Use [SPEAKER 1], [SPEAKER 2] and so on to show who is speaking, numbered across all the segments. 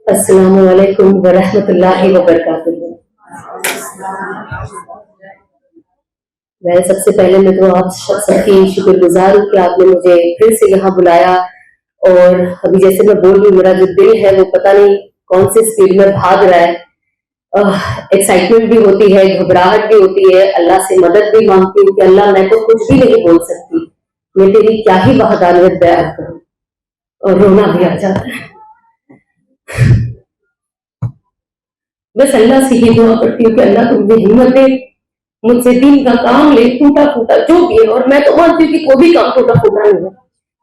[SPEAKER 1] السلام علیکم ورحمۃ اللہ وبرکاتہ۔ میں سب سے پہلے میں تو آپ سب کی شکر گزار ہوں کہ آپ نے مجھے پھر سے یہاں بلایا، اور ابھی جیسے میں بول رہی ہوں میرا جو دل ہے وہ پتہ نہیں کون سی اسپیڈ میں بھاگ رہا ہے۔ ایکسائٹمنٹ بھی ہوتی ہے، گھبراہٹ بھی ہوتی ہے، اللہ سے مدد بھی مانگتی ہوں کہ اللہ میں تو کچھ بھی نہیں بول سکتی، میں تیری کیا ہی وحدانیت بیان کروں، اور رونا بھی آ جاتا ہے۔ بس اللہ سے یہ دعا کرتی ہوں کہ اللہ تم مجھے ہمت دے، مجھ سے دین کا کام لے، ٹوٹا پھوٹا جو بھی ہے، اور میں تو مانتی ہوں کہ کوئی بھی کام ٹوٹا پھوٹا نہیں ہے۔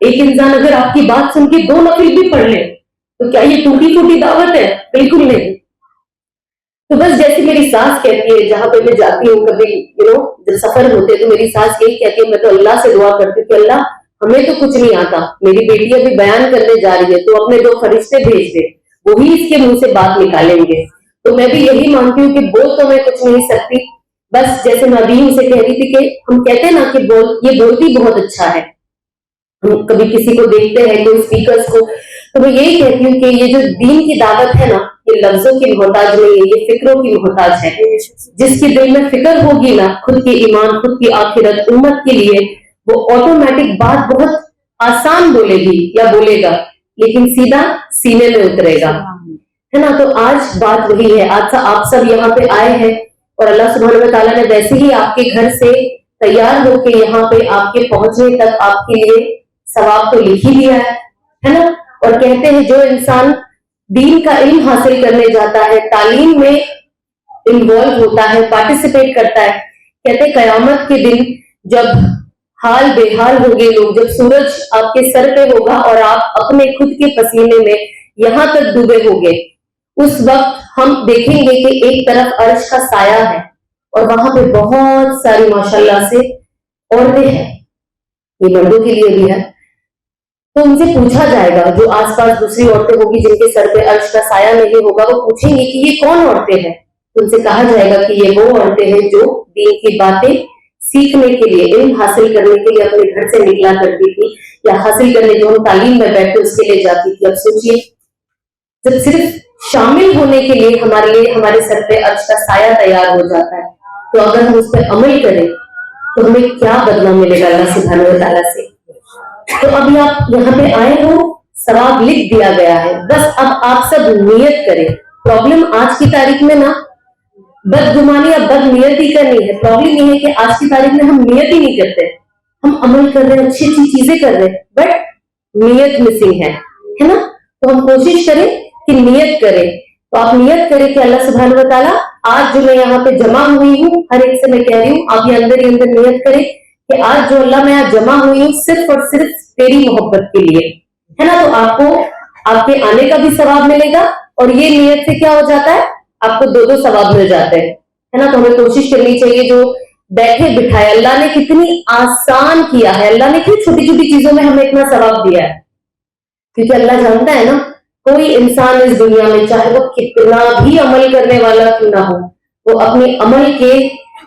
[SPEAKER 1] ایک انسان اگر آپ کی بات سن کے 2 نفل بھی پڑھ لے تو کیا یہ ٹوٹی پھوٹی دعوت ہے؟ بالکل نہیں۔ تو بس جیسے میری ساس کہتی ہے جہاں پہ میں جاتی ہوں، کبھی جب سفر ہوتے تو میری ساس یہی کہتی ہے، میں تو اللہ سے دعا کرتی ہوں کہ اللہ ہمیں تو کچھ نہیں آتا، میری بیٹی ابھی بیان کرنے جا رہی ہے تو اپنے 2 فرشتے بھیج دے، وہی اس کے منہ سے بات نکالیں گے۔ تو میں بھی یہی مانتی ہوں کہ بول تو میں کچھ نہیں سکتی، بس جیسے میں ابھی سے کہہ رہی تھی کہ ہم کہتے ہیں نا کہ یہ بولتی بہت اچھا ہے، ہم کبھی کسی کو دیکھتے ہیں کوئی اسپیکرز کو، تو میں یہی کہتی ہوں کہ یہ جو دین کی دعوت ہے نا، یہ لفظوں کی محتاج نہیں ہے، یہ فکروں کی محتاج ہے۔ جس کی دل میں فکر ہوگی نا خود کے ایمان، خود کی آخرت، امت کے لیے، وہ آٹومیٹک بات بہت آسان بولے گی یا بولے گا، لیکن سیدھا سینے میں اترے گا، ہے نا۔ تو آج بات وہی ہے، آج آپ سب یہاں پہ آئے ہیں، اور اللہ سبحانہ و تعالیٰ نے ویسے ہی آپ کے گھر سے تیار ہو کے یہاں پہ آپ کے پہنچنے تک آپ کے لیے ثواب تو لکھ ہی دیا ہے نا۔ اور کہتے ہیں جو انسان دین کا علم حاصل کرنے جاتا ہے، تعلیم میں انوالو ہوتا ہے، پارٹیسپیٹ کرتا ہے، کہتے ہیں قیامت کے دن جب حال بے حال ہوں گے لوگ، جب سورج آپ کے سر پہ ہوگا اور آپ اپنے خود کے پسینے میں یہاں تک ڈوبے ہوگے، اس وقت ہم دیکھیں گے کہ ایک طرف عرش کا سایہ ہے اور وہاں پہ بہت ساری ماشاءاللہ سے عورتیں ہیں، یہ مردوں کے لیے بھی ہے۔ تو ان سے پوچھا جائے گا، جو آس پاس دوسری عورتیں ہوگی جن کے سر پہ عرش کا سایہ نہیں ہوگا، وہ پوچھیں گے کہ یہ کون عورتیں ہیں؟ تو ان سے کہا جائے گا کہ یہ وہ عورتیں ہیں جو دین کی باتیں سیکھنے کے لیے، علم حاصل کرنے کے لیے اپنے گھر سے نکلا کرتی تھی، یا حاصل کرنے جو ہم تعلیم میں بیٹھتے اس کے لیے جاتی تھی۔ اب سوچئے جب صرف شامل ہونے کے لیے ہمارے لیے ہمارے سر پہ عرش کا سایہ تیار ہو جاتا ہے، تو اگر ہم اس پہ عمل کریں تو ہمیں کیا بدلہ ملے گا اللہ سبحانہ و تعالیٰ سے۔ تو ابھی آپ یہاں پہ آئے ہو، ثواب لکھ دیا گیا ہے، بس اب آپ سب نیت کریں۔ پرابلم آج کی تاریخ میں نا بدگمانی یا بد نیتی کا نہیں ہے، پرابلم یہ ہے کہ آج کی تاریخ میں ہم نیت ہی نہیں کرتے، ہم عمل کر رہے ہیں، اچھی اچھی چیزیں کر رہے ہیں، بٹ نیت مسنگ ہے نا۔ تو ہم کوشش کریں کہ نیت کریں، تو آپ نیت کریں کہ اللہ سبحانہ و تعالیٰ آج جو میں یہاں پہ جمع ہوئی ہوں، ہر ایک سے میں کہہ رہی ہوں آپ یہ اندر ہی اندر نیت کریں کہ آج جو اللہ میں یہاں جمع ہوئی ہوں صرف اور صرف تیری محبت کے لیے، ہے نا۔ تو آپ کو آپ کے آنے کا بھی ثواب ملے گا، اور یہ نیت سے کیا ہو جاتا ہے، آپ کو 2 ثواب مل جاتے ہیں، ہے نا۔ تو ہمیں کوشش کرنی چاہیے، جو بیٹھے بٹھائے اللہ نے کتنی آسان کیا ہے، اللہ نے کتنی چھوٹی چھوٹی چیزوں میں ہمیں اتنا ثواب دیا ہے، کیونکہ اللہ جانتا ہے نا کوئی انسان اس دنیا میں چاہے وہ کتنا بھی عمل کرنے والا کیوں نہ ہو، وہ اپنی عمل کے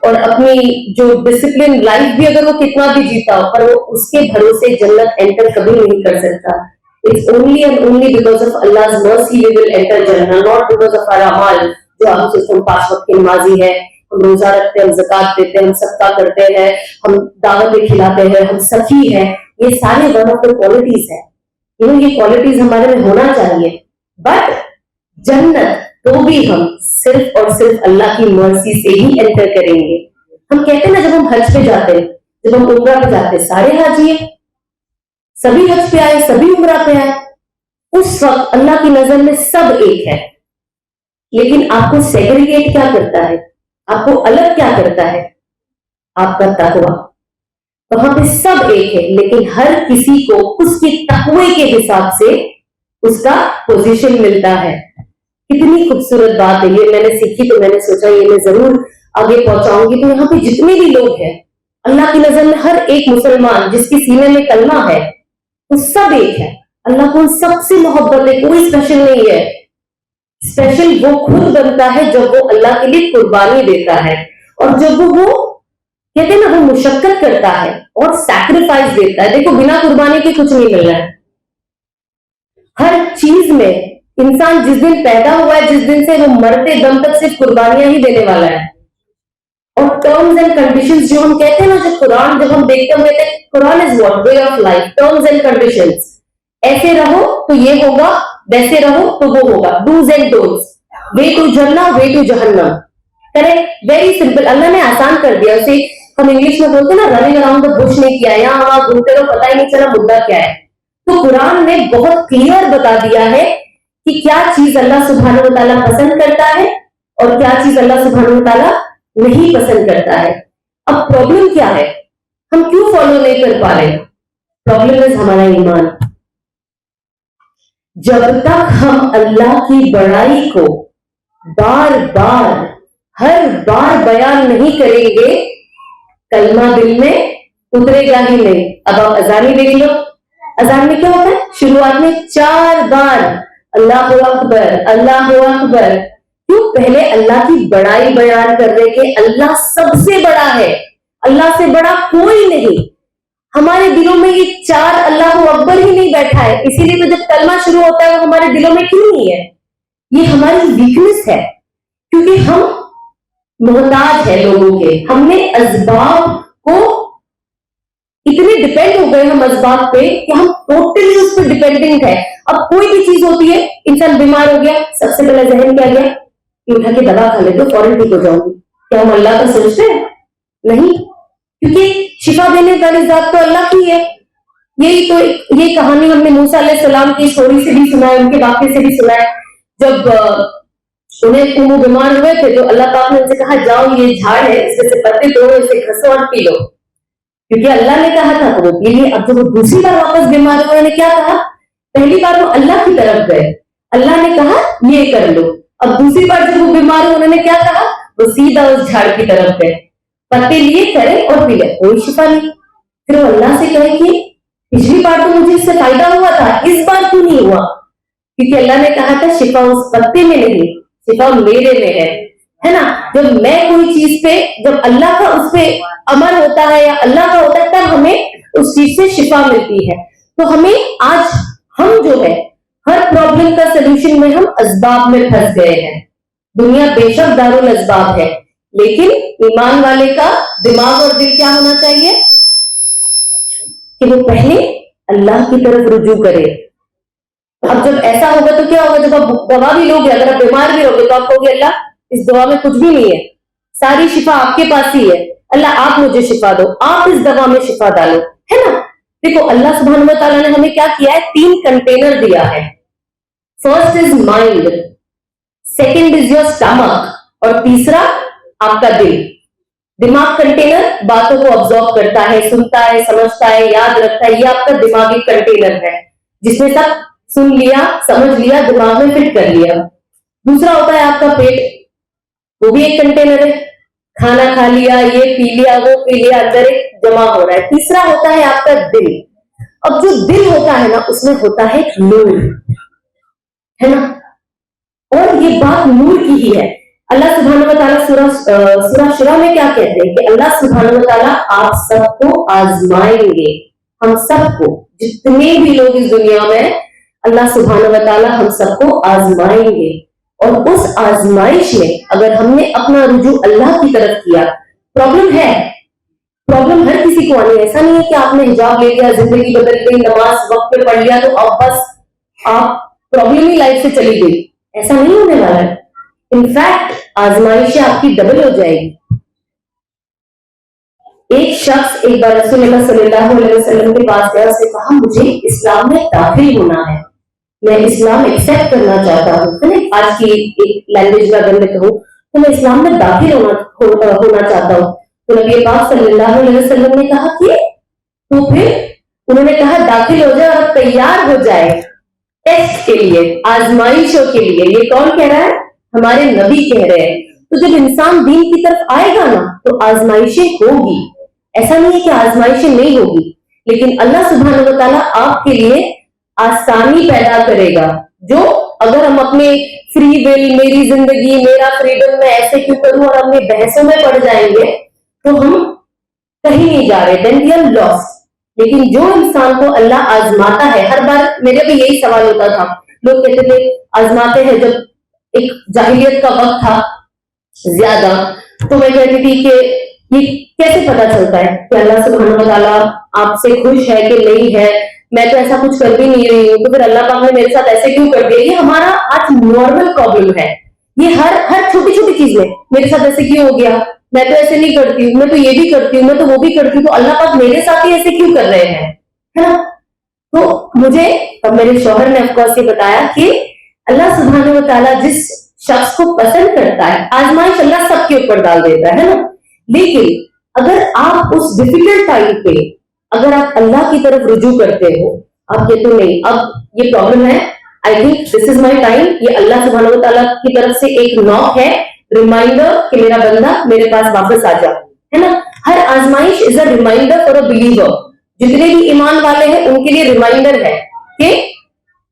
[SPEAKER 1] اور اپنی جو ڈسپلن لائف بھی اگر وہ کتنا بھی جیتا ہو، پر وہ اس کے بھروسے جنت انٹر کبھی نہیں کر سکتا۔ It's only and only because of Allah's mercy we will enter Jannah, not because of our amal۔ جو ہم سوچتے ہیں 5 وقت کی نمازی ہے، ہم روزہ رکھتے ہیں، ہم زکات دیتے ہیں، ہم صدقہ کرتے ہیں، ہم دعوتیں کھلاتے ہیں، ہم سخی ہیں، یہ سارے one of the qualities ہیں، یہ کوالٹیز ہمارے میں ہونا چاہیے، بٹ جنت تو بھی ہم صرف اور صرف اللہ کی مرضی سے ہی انٹر کریں گے۔ ہم کہتے ہیں نا جب ہم حج پہ جاتے ہیں، جب ہم عمرہ پہ جاتے ہیں، سارے حاجی ہیں، سبھی حج پہ آئے، سبھی عمرہ پہ آئے، اس وقت اللہ کی نظر میں سب ایک ہے، لیکن آپ کو سیگریگیٹ کیا کرتا ہے، آپ کو الگ کیا کرتا ہے، آپ کا تقویٰ۔ وہاں پہ سب ایک ہے، لیکن ہر کسی کو اس کی تقوی کے حساب سے اس کا پوزیشن ملتا ہے۔ کتنی خوبصورت بات ہے، یہ میں نے سیکھی تو میں نے سوچا یہ میں ضرور آگے پہنچاؤں گی۔ تو یہاں پہ جتنے بھی لوگ ہیں اللہ کی نظر میں ہر ایک مسلمان جس کے سینے میں کلمہ ہے وہ سب ایک ہے، اللہ کو ان سب سے محبت ہے، کوئی اسپیشل نہیں ہے۔ اسپیشل وہ خود بنتا ہے جب وہ اللہ کے لیے قربانی دیتا ہے، اور جب وہ کہتے ہیں نا وہ مشقت کرتا ہے اور سیکریفائس دیتا ہے۔ دیکھو بنا قربانی کے کچھ نہیں مل رہا ہے، ہر چیز میں इंसान जिस दिन पैदा हुआ है, जिस दिन से वो मरते दम तक सिर्फ कुर्बानियां ही देने वाला है। और टर्म्स एंड कंडीशंस जो हम कहते हैं ना, जो कुरान जब हम देखते हैं, हम कहते हैं Quran is what, way of life, terms and conditions, ऐसे रहो तो ये होगा, वैसे रहो तो वो होगा, dos and don'ts, way to जन्नत, वे टू जहन्नम, करेक्ट, वेरी सिंपल, अल्लाह ने आसान कर दिया उसे। हम इंग्लिश में बोलते हैं ना, रनिंग अराउंड द बुश नहीं किया, यहाँ वहां घूमते रहो, पता ही नहीं चला मुद्दा क्या है। तो कुरान ने बहुत क्लियर बता दिया है कि क्या चीज अल्लाह सुब्हानहू व तआला पसंद करता है और क्या चीज अल्लाह सुब्हानहू व तआला नहीं पसंद करता है। अब प्रॉब्लम क्या है, हम क्यों फॉलो नहीं कर पा रहे? प्रॉब्लम इज हमारा ईमान। जब तक हम अल्लाह की बड़ाई को बार बार हर बार बयान नहीं करेंगे, कलमा दिल में उतरेगा ही नहीं। अब आप अजान ही देख लो, अजान में क्या होता है, शुरुआत में 4 बार अल्लाहु अकबर, अल्लाहु अकबर। क्यों? पहले अल्लाह की बड़ाई बयान करने के, अल्लाह सबसे बड़ा है, अल्लाह से बड़ा कोई नहीं। हमारे दिलों में ये 4 अल्लाहु अकबर ही नहीं बैठा है, इसीलिए तो जब कलमा शुरू होता है वो हमारे दिलों में क्यों नहीं है? ये हमारी वीकनेस है, क्योंकि हम मोहताज है लोगों के, हमने असबाब को इतने डिपेंड हो गए, हम असबाब पे कि हम टोटली उस पर डिपेंडेंट है। अब कोई भी चीज होती है, इंसान बीमार हो गया, सबसे पहले जहन क्या गया कि उठा के दवा खा ले तो फौरन ठीक हो जाऊंगी। क्या हम अल्लाह का सोचते हैं? नहीं, क्योंकि शिफा देने वाली जात तो अल्लाह की है। यही तो ये कहानी हमने मूसा अलैहिस्सलाम की स्टोरी से भी सुना है, उनके वाक्य से भी सुना है। जब उन्हें वो बीमार हुए थे तो अल्लाह पाक ने उनसे कहा, जाओ ये झाड़ है, इसमें से पत्ते तोड़ो, इसे घसो और पी लो, क्योंकि अल्लाह ने कहा था तो वो पी लिए। अब जब वो दूसरी बार वापस बीमार हुए, उन्होंने क्या कहा? पहली बार वो अल्लाह की तरफ गए, अल्लाह ने कहा ये कर लो। अब दूसरी बार जब वो बीमार हुए, उन्होंने क्या कहा? वो सीधा उस झाड़ की तरफ गए, पत्ते लिए, करे और पी ले, कोई शिफा नहीं। फिर वो अल्लाह से कहे कि पिछली बार तो मुझे इससे फायदा हुआ था, इस बार क्यों नहीं हुआ? क्योंकि अल्लाह ने कहा था शिफा उस पत्ते में नहीं, शिफा मेरे में है ना। जब मैं कोई चीज पे, जब अल्लाह का उस पे अमर होता है या अल्लाह का होता है, तब हमें उस चीज से शिफा मिलती है। तो हमें आज हम जो है हर प्रॉब्लम का सलूशन में हम असबाब में फंस गए हैं। दुनिया बेशक दारुल असबाब है, लेकिन ईमान वाले का दिमाग और दिल क्या होना चाहिए कि वो पहले अल्लाह की तरफ रुजू करे। अब जब ऐसा होगा तो क्या होगा, जब आप दवा भी लोगे, अगर आप बीमार भी रहोगे तो आप कहोगे अल्लाह इस दवा में कुछ भी नहीं है, सारी शिफा आपके पास ही है, अल्लाह आप मुझे शिफा दो, आप इस दवा में शिफा डालो, है ना। देखो अल्लाह सुब्हानहू व तआला ने हमें क्या किया है, 3 कंटेनर दिया है। First is mind, second is your stomach और तीसरा आपका दिल। दिमाग कंटेनर बातों को ऑब्जॉर्व करता है, सुनता है, समझता है, याद रखता है, ये आपका दिमागी कंटेनर है, जिसमें सब सुन लिया, समझ लिया, दिमाग में फिट कर लिया। दूसरा होता है आपका पेट, वो भी एक कंटेनर है, खाना खा लिया, ये पी लिया, वो पी लिया, अंदर एक जमा हो रहा है। तीसरा होता है आपका दिल। अब जो दिल होता है ना, उसमें होता है नूर, है ना, और ये बात नूर की ही है। अल्लाह सुब्हानहू व तआला सूरह शुरा में क्या कहते हैं कि अल्लाह सुब्हानहू व तआला आप सबको आजमाएंगे, हम सबको, जितने भी लोग इस दुनिया में, अल्लाह सुब्हानहू व तआला हम सबको आजमाएंगे। और उस आजमाइश में अगर हमने अपना रुजू अल्लाह की तरफ किया, प्रॉब्लम है, प्रॉब्लम हर किसी को आनी है। ऐसा नहीं है कि आपने हिजाब ले लिया, जिंदगी बदल गई, नमाज वक्त पे पढ़ लिया तो अब बस आप प्रॉब्लम ही लाइफ से चली गई, ऐसा नहीं होने वाला है। इनफैक्ट आजमाइशें आपकी डबल हो जाएगी। एक शख्स एक बार रसूलुल्लाह सल्लल्लाहु अलैहि वसल्लम के पास गया, उसने कहा मुझे इस्लाम में दाखिल होना है, मैं इस्लाम एक्सेप्ट करना चाहता हूँ, है ना, आज की एक लैंग्वेज में अगर मैं कहूँ तो मैं इस्लाम में दाखिल होना चाहता हूँ। तो नबी पाक सल्लल्लाहु अलैहि वसल्लम ने कहा कि तो फिर उन्होंने कहा दाखिल हो जाए और तैयार हो जाए टेस्ट के लिए, आजमाइशों के लिए। ये कौन कह रहा है? हमारे नबी कह रहे हैं। तो जब इंसान दीन की तरफ आएगा ना तो आजमाइशें होगी, ऐसा नहीं है कि आजमाइशें नहीं होगी, लेकिन अल्लाह सुब्हानहू व तआला आपके लिए आसानी पैदा करेगा। जो अगर हम अपने फ्री विल, मेरी जिंदगी, मेरा फ्रीडम, मैं ऐसे क्यों करूं, और अपने बहसों में पड़ जाएंगे तो हम कहीं नहीं जा रहे, देन वी आर लॉस्ट। लेकिन जो इंसान को अल्लाह आजमाता है, हर बार मेरे भी यही सवाल होता था لوگ کہتے تھے آزماتے ہیں، جب ایک جاہلیت کا وقت تھا زیادہ، تو میں کہتی تھی کہ یہ کیسے پتا چلتا ہے کہ اللہ سبحانہ و تعالیٰ آپ سے خوش ہے کہ نہیں ہے، میں تو ایسا کچھ کر بھی نہیں رہی ہوں، تو پھر اللہ پاک نے میرے ساتھ ایسے کیوں کر دیا؟ یہ ہمارا آج نارمل پرابلم ہے، یہ ہر چھوٹی چھوٹی چیز میں میرے ساتھ ایسے کیوں ہو گیا، میں تو ایسے نہیں کرتی ہوں، میں تو یہ بھی کرتی ہوں، میں تو وہ بھی کرتی ہوں، تو اللہ پاک میرے ساتھ ہی ایسے کیوں کر رہے ہیں، ہے نا؟ تو مجھے اب میرے شوہر نے آف کورس یہ بتایا کہ اللہ سبحانہ و تعالیٰ جس شخص کو پسند کرتا ہے، آزمائش اللہ سب کے اوپر ڈال دیتا ہے نا، لیکن اگر آپ اس ڈیفیکلٹ ٹائم پہ اگر آپ اللہ کی طرف رجوع کرتے ہو، آپ کہتے ہو نہیں اب یہ پرابلم ہے، I think this is my time, یہ اللہ سبحانہ و تعالیٰ کی طرف سے ایک نوک ہے، ریمائنڈر کہ میرا بندہ میرے پاس واپس آ جا، ہے نا؟ ہر آزمائش از اے ریمائنڈر فار اے بلیور، جتنے بھی ایمان والے ہیں ان کے لیے ریمائنڈر ہے کہ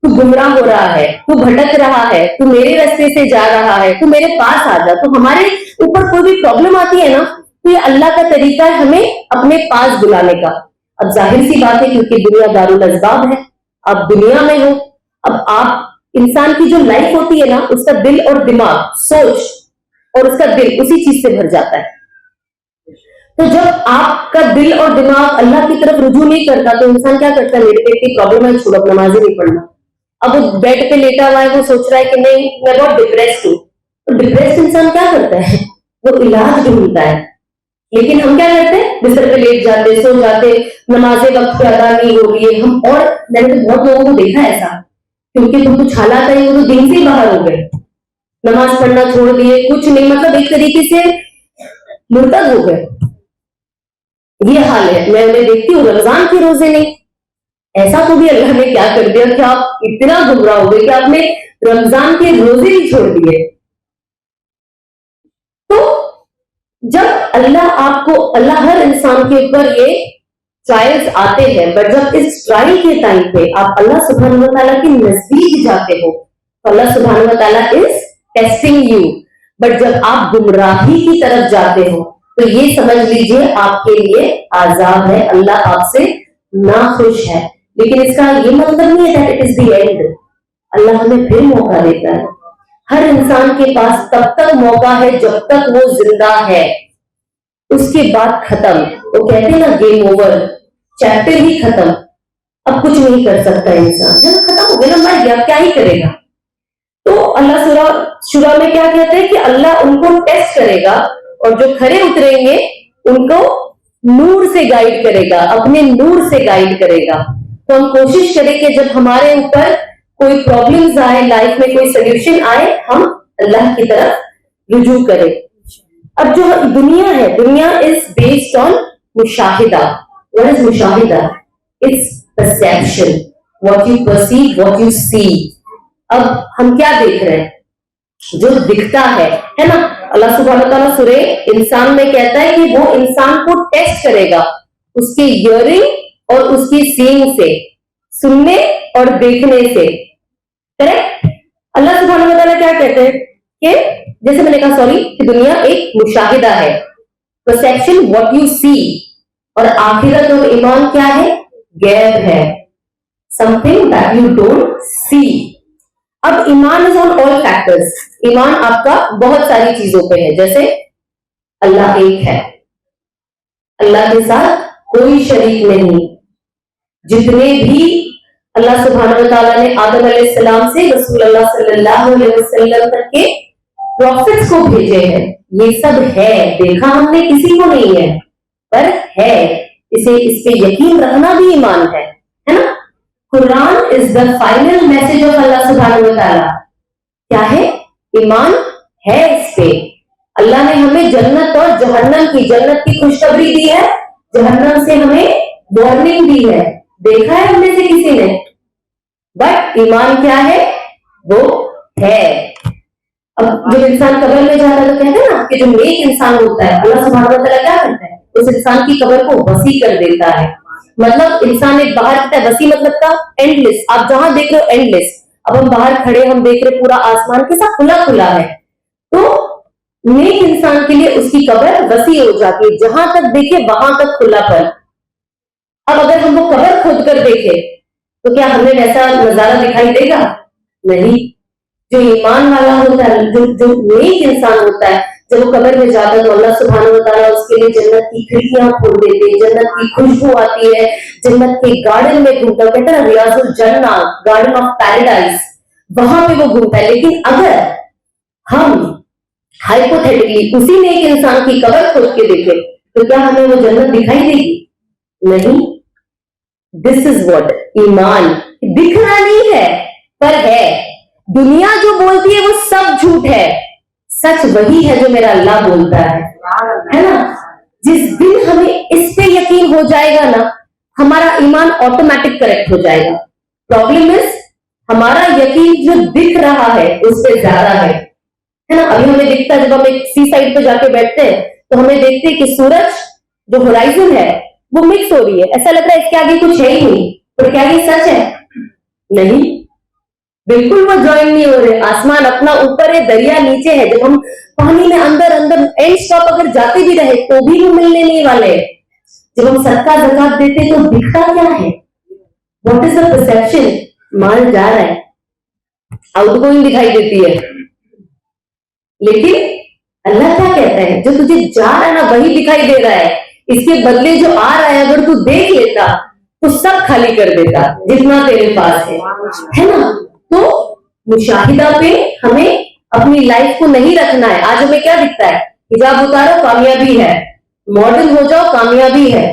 [SPEAKER 1] تو گمراہ ہو رہا ہے، تو بھٹک رہا ہے، تو میرے راستے سے جا رہا ہے، تو میرے پاس آ جا۔ تو ہمارے اوپر کوئی بھی پرابلم آتی ہے نا، تو یہ اللہ کا طریقہ ہے ہمیں اپنے پاس بلانے کا۔ اب ظاہر سی بات ہے کیونکہ دنیا دارالاسباب ہے، اب دنیا میں ہو، اب آپ انسان کی جو لائف ہوتی ہے نا، اس کا دل اور دماغ، سوچ اور اس کا دل اسی چیز سے بھر جاتا ہے۔ تو جب آپ کا دل اور دماغ اللہ کی طرف رجوع نہیں کرتا تو انسان کیا کرتا ہے؟ میرے پیٹ کی پرابلم ہے، چھوڑو، نماز ہی نہیں پڑھنا۔ اب وہ بیڈ پہ لیٹا ہوا ہے، وہ سوچ رہا ہے کہ نہیں میں بہت ڈپریسڈ ہوں، تو ڈپریسڈ انسان کیا کرتا ہے؟ وہ علاج ڈھونڈتا ہے، لیکن ہم کیا کرتے ہیں؟ بستر پہ لیٹ جاتے، سو جاتے، نمازیں وقت پہ ادا نہیں ہو رہی ہے ہم، اور میں نے تو بہت لوگوں کو دیکھا ایسا، کیونکہ تو کچھ حالات آئی وہ تو دن سے ہی باہر ہو گئے، نماز پڑھنا چھوڑ دیے، کچھ نہیں، مطلب ایک طریقے سے مرتد ہو گئے۔ یہ حال ہے، میں انہیں دیکھتی ہوں رمضان کے روزے نہیں، ایسا تو بھی اللہ نے کیا کر دیا کہ آپ اتنا گمراہ ہو گئے کہ آپ نے رمضان کے روزے ہی چھوڑ دیے۔ تو جب اللہ ہر انسان کے اوپر یہ ٹرائلز آتے ہیں، بٹ جب اس ٹرائل کے ٹائم پہ آپ اللہ سبحانہ و تعالیٰ کے نزدیک جاتے ہو تو اللہ سبحانہ و تعالیٰ از ٹیسٹنگ یو، بٹ جب آپ گمراہی کی طرف جاتے ہو تو یہ سمجھ لیجئے آپ کے لیے عذاب ہے، اللہ آپ سے ناخوش ہے، لیکن اس کا یہ مطلب نہیں ہے that it is the end، اللہ ہمیں پھر موقع دیتا ہے۔ ہر انسان کے پاس تب تک موقع ہے جب تک وہ زندہ ہے، اس کے بعد ختم، وہ کہتے ہیں نا گیم اوور، چیپٹر ہی ختم، اب کچھ نہیں کر سکتا انسان، ہے نا، ختم ہو گیا نا، مر گیا، کیا ہی کرے گا۔ تو اللہ شورا میں کیا کہتے ہیں کہ اللہ ان کو ٹیسٹ کرے گا، اور جو کھڑے اتریں گے ان کو نور سے گائیڈ کرے گا، اپنے نور سے گائیڈ کرے گا۔ تو ہم کوشش کریں کہ جب ہمارے اوپر کوئی پرابلمز آئے، لائف میں کوئی سولوشن آئے، ہم اللہ کی طرف رجوع کریں۔ اب جو دنیا ہے، دنیا از بیسڈ آن مشاہدہ۔ What is مشاہدہ؟ It's perception, what you perceive, what you see۔ اب ہم کیا دیکھ رہے ہیں؟ جو دکھتا ہے نا، اللہ سبحانہ تعالیٰ سورہ انسان میں کہتا ہے کہ وہ انسان کو ٹیسٹ کرے گا اس کی ہیئرنگ اور اس کی سینگ سے، سننے اور دیکھنے سے، کریکٹ؟ اللہ سبحانہ تعالیٰ کیا کہتے ہیں کہ جیسے میں نے کہا کہ دنیا ایک مشاہدہ ہے، پرسیپشن، واٹ یو سی، اور آخرت اور ایمان کیا ہے؟ غیب ہے، some thing that you don't see. اب ایمان از آن آل فیکٹرز، ایمان آپ کا بہت ساری چیزوں پہ ہے، جیسے اللہ ایک ہے، اللہ کے ساتھ کوئی شریک نہیں، جتنے بھی اللہ سبحانہ تعالیٰ نے آدم علیہ السلام سے رسول اللہ صلی اللہ علیہ وسلم تک کے پروفٹس کو بھیجے ہیں، یہ سب ہے، دیکھا ہم نے کسی کو نہیں ہے، پر ہے، اس پہ یقین رکھنا بھی ایمان ہے نا۔ قرآن از دا فائنل میسج آف اللہ سبحانہ و تعالیٰ، کیا ہے؟ ایمان ہے اس پہ۔ اللہ نے ہمیں جنت اور جہنم کی، جنت کی خوشخبری دی ہے، جہنم سے ہمیں وارننگ دی ہے، دیکھا ہے ہم میں سے کسی نے؟ بٹ ایمان کیا ہے؟ وہ ہے۔ اب جب انسان قبر میں جاتا ہے تو کہتے ہیں نا کہ جو نیک انسان ہوتا ہے اللہ سبحانہ و تعالیٰ کیا کرتا ہے؟ اس انسان کی قبر کو وسیع کر دیتا ہے، مطلب انسان ایک باہر کہتا ہے وسیع مطلب کا اینڈ لیس، آپ جہاں دیکھ رہے ہو اینڈ لیس، اب ہم باہر کھڑے ہم دیکھ رہے پورا آسمان کے ساتھ کھلا کھلا ہے، تو نیک انسان کے لیے اس کی قبر وسیع ہو جاتی ہے، جہاں تک دیکھے وہاں تک کھلا پن۔ اب اگر ہم وہ قبر کھود کر دیکھے تو کیا ہمیں ویسا نظارہ دکھائی دے گا؟ नहीं, जो ईमान वाला होता है, जो नेक इंसान होता है, जब वो कब्र में जाता है तो अल्लाह सुब्हानहू व तआला उसके लिए जन्नत की खिड़कियां खोल देते हैं, जन्नत की खुशबू आती है, जन्नत के गार्डन में घूमता है, कहते हैं रियाजुल जन्ना, गार्डन ऑफ पैराडाइज, वहां पे वो घूमता है। लेकिन अगर हम हाइपोथेटिकली उसी नेक इंसान की कब्र खोद के देखें तो क्या हमें वो जन्नत दिखाई देगी? नहीं। दिस इज व्हाट ईमान, दिख रहा नहीं है पर है। दुनिया जो बोलती है वो सब झूठ है, सच वही है जो मेरा अल्लाह बोलता है ना। जिस दिन हमें इस पे यकीन हो जाएगा ना, हमारा ईमान ऑटोमेटिक करेक्ट हो जाएगा। प्रॉब्लम इज हमारा यकीन जो दिख रहा है उस पे ज्यादा है ना। अभी हमें दिखता है, जब हम एक सी साइड पे जाके बैठते हैं तो हमें देखते हैं कि सूरज जो होराइजन है वो मिक्स हो रही है, ऐसा लग रहा है इसके आगे कुछ है ही नहीं, पर क्या ये सच है? नहीं, बिल्कुल वो ज्वाइन नहीं हो रहे। आसमान अपना ऊपर है, दरिया नीचे है। जब हम पानी में अंदर अंदर एंड स्टॉप अगर जाते भी रहे तो भी वो मिलने नहीं वाले। जब हम सदका ज़कात देते तो दिखता क्या है? What is the perception? माल जा रहा है, आउटगोइंग दिखाई देती है, लेकिन अल्लाह क्या कहता है? जो तुझे जा रहा है ना वही दिखाई दे रहा है, इसके बदले जो आ रहा है अगर तू देख लेता तो सब खाली कर देता जितना तेरे पास है ना। तो मुशाहिदा पे हमें अपनी लाइफ को नहीं रखना है। आज हमें क्या दिखता है? हिजाब उतारो कामयाबी है, मॉडर्न हो जाओ कामयाबी है,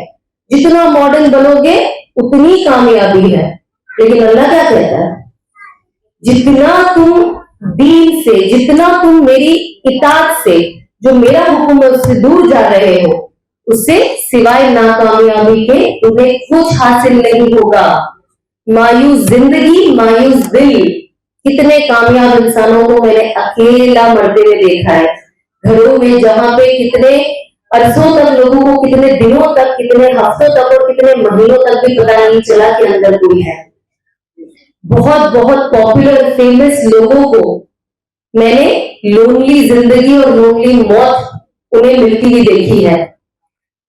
[SPEAKER 1] जितना मॉडर्न बनोगे उतनी कामयाबी है। लेकिन अल्लाह क्या कहता है? जितना तुम दीन से, जितना तुम मेरी इताअत से, जो मेरा हुक्म है उससे दूर जा रहे हो, उससे सिवाय नाकामयाबी के तुम्हें कुछ हासिल नहीं होगा। मायूस जिंदगी, मायूस दिल। कितने कामयाब इंसानों को मैंने अकेला मरते हुए देखा है, घरों में जहां पे कितने अरसों तक लोगों को, कितने दिनों तक, कितने हफ्तों तक और कितने महीनों तक भी पता नहीं चला कि अंदर कोई है। बहुत बहुत पॉपुलर फेमस लोगों को मैंने लोनली जिंदगी और लोनली मौत उन्हें मिलती हुई देखी है।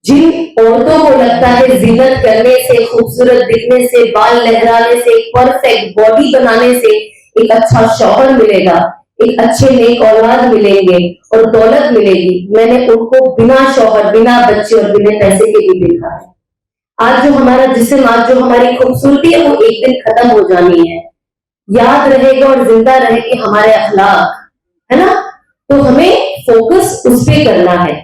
[SPEAKER 1] जिन औरतों को लगता है जिन्नत करने से, खूबसूरत दिखने से, बाल लहराने से, परफेक्ट बॉडी बनाने से एक अच्छा शौहर मिलेगा, एक अच्छे नेक औलाद मिलेंगे और दौलत मिलेगी, मैंने उनको बिना शौहर, बिना बच्चे और बिना पैसे के भी देखा है। आज जो हमारा जिस्म, आज जो हमारी खूबसूरती है वो एक दिन खत्म हो जानी है। याद रहेगा और जिंदा रहेगी हमारे अखलाक, है ना। तो हमें फोकस उस पे करना है,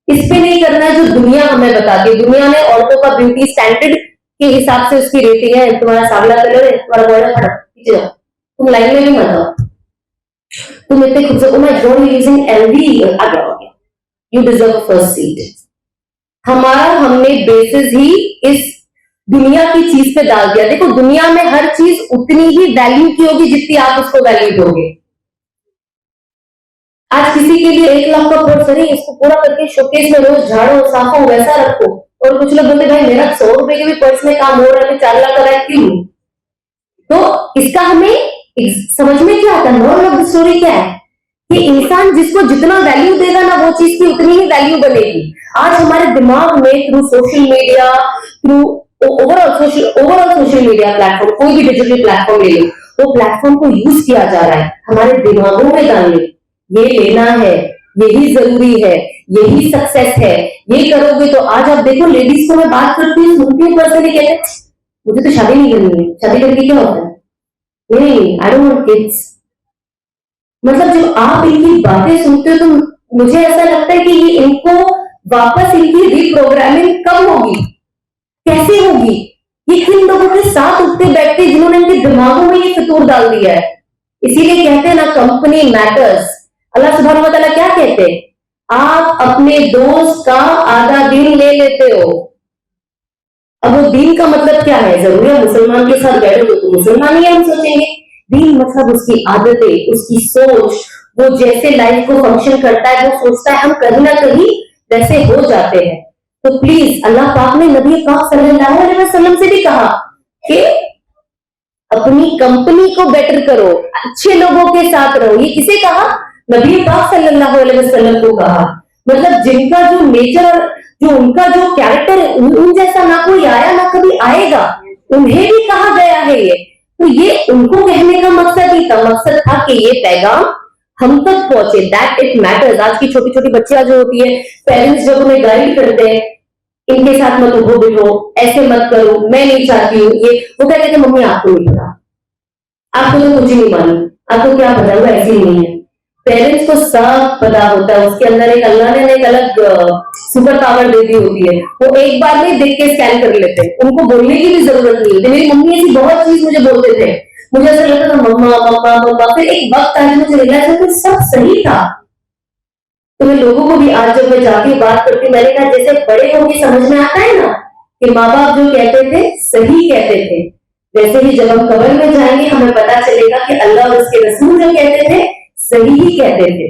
[SPEAKER 1] इस पे नहीं करना है जो दुनिया हमें बताती है। दुनिया ने औरतों का ब्यूटी स्टैंडर्ड के हिसाब से उसकी रेटिंग है, तुम्हारा सांवला कलर है, तुम्हारा बॉर्डर फटा, पीछे जाओ, तुम लाइन में भी मत आओ, तुम इतने खूबसूरत, oh my god using LV, आ गया, यू डिजर्व फर्स्ट सीट। हमारा हमने बेसिस ही इस दुनिया की चीज पे डाल दिया। देखो दुनिया में हर चीज उतनी ही वैल्यू की होगी जितनी आप उसको वैल्यू दोगे। आज किसी के लिए 1 लाख का पर्स है, इसको पूरा करके शोकेस में रोज झाड़ो, साफो, वैसा रखो। और कुछ लोग बोलते भाई मेरा 100 रुपए के भी पर्स में काम हो रहा है, 4 लाख का रैक क्यों? तो इसका हमें समझ में क्या आता है? मोरल ऑफ द स्टोरी क्या है कि इंसान जिसको जितना वैल्यू देगा ना वो चीज की उतनी ही वैल्यू बनेगी। आज हमारे दिमाग में through social media, through overall social media platform, कोई भी डिजिटल प्लेटफॉर्म ले लो, वो प्लेटफॉर्म को यूज किया जा रहा है हमारे दिमागों में डालने, ये लेना है, यही जरूरी है, यही सक्सेस है, ये करोगे तो। आज आप देखो लेडीज को मैं बात करती हूँ, सुनती हूँ, पर्सन कहते हैं मुझे तो शादी नहीं करनी है, शादी करके क्या होता है? नहीं, आई डोंट वांट किड्स। मतलब जब आप इनकी बातें सुनते हो तो मुझे ऐसा लगता है कि ये इनको वापस इनकी रिप्रोग्रामिंग कब होगी, कैसे होगी? ये किन लोगों के साथ उठते बैठते जिन्होंने इनके दिमागों में ये फितूर डाल दिया है। इसीलिए कहते हैं ना कंपनी मैटर्स। अल्लाह सुब्हानहू व तआला क्या कहते हैं? आप अपने दोस्त का आधा दिन ले लेते हो। अब वो दीन का मतलब क्या है? जरूरी है मुसलमान के साथ बैठो तो मुसलमान ही हम सोचेंगे। दीन मतलब उसकी आदतें, उसकी सोच, वो जैसे लाइफ को फंक्शन करता है, वो सोचता है हम कहीं ना कहीं वैसे हो जाते हैं। तो प्लीज अल्लाह पाक ने नबी पाक सल्लल्लाहु अलैहि वसल्लम से भी कहा कि अपनी कंपनी को बेटर करो, अच्छे लोगों के साथ रहो। ये किसे कहा? नबी पाक सल्लल्लाहु अलैहि वसल्लम को कहा। मतलब जिनका जो नेचर, जो उनका जो कैरेक्टर है, उन जैसा ना कोई आया ना कभी आएगा, उन्हें भी कहा गया है ये। تو یہ ان کو کہنے کا مقصد ہی تھا، مقصد تھا کہ یہ پیغام ہم تک پہنچے، دیٹ اٹ میٹرز. آج کی چھوٹی چھوٹی بچیاں جو ہوتی ہے، پیرنٹس جب انہیں گائیڈ کرتے ہیں ان کے ساتھ مت اٹھو بیٹھو، ایسے مت کرو، میں نہیں چاہتی ہوں یہ، وہ کہتے ہیں ممی آپ کو نہیں پتا، آپ کو تو کچھ نہیں معلوم، آپ کو کیا پتا، وہ ایسی نہیں ہے. پیرنٹس کو سب پتا ہوتا ہے، اس کے اندر ایک اللہ نے ایک الگ سپر پاور دے دی ہوتی ہے، وہ ایک بار میں دیکھ کے اسکین کر لیتے ہیں، ان کو بولنے کی بھی ضرورت نہیں ہوتی. میری ممی ایسی بہت چیز مجھے بولتے تھے، مجھے ایسا لگتا تھا مما مما مما، پھر ایک وقت آیا مجھے ریئلائز ہوا کہ سب صحیح تھا. تو میں لوگوں کو بھی آج جب میں جاتی ہوں بات کرتی ہوں، میں نے کہا جیسے بڑے ہو کے سمجھ میں آتا ہے نا کہ ماں باپ جو کہتے تھے صحیح کہتے تھے، ویسے ہی جب ہم قبر میں جائیں گے ہمیں پتا چلے گا کہ اللہ اور اس کے رسول جو کہتے تھے صحیح ہی کہتے تھے.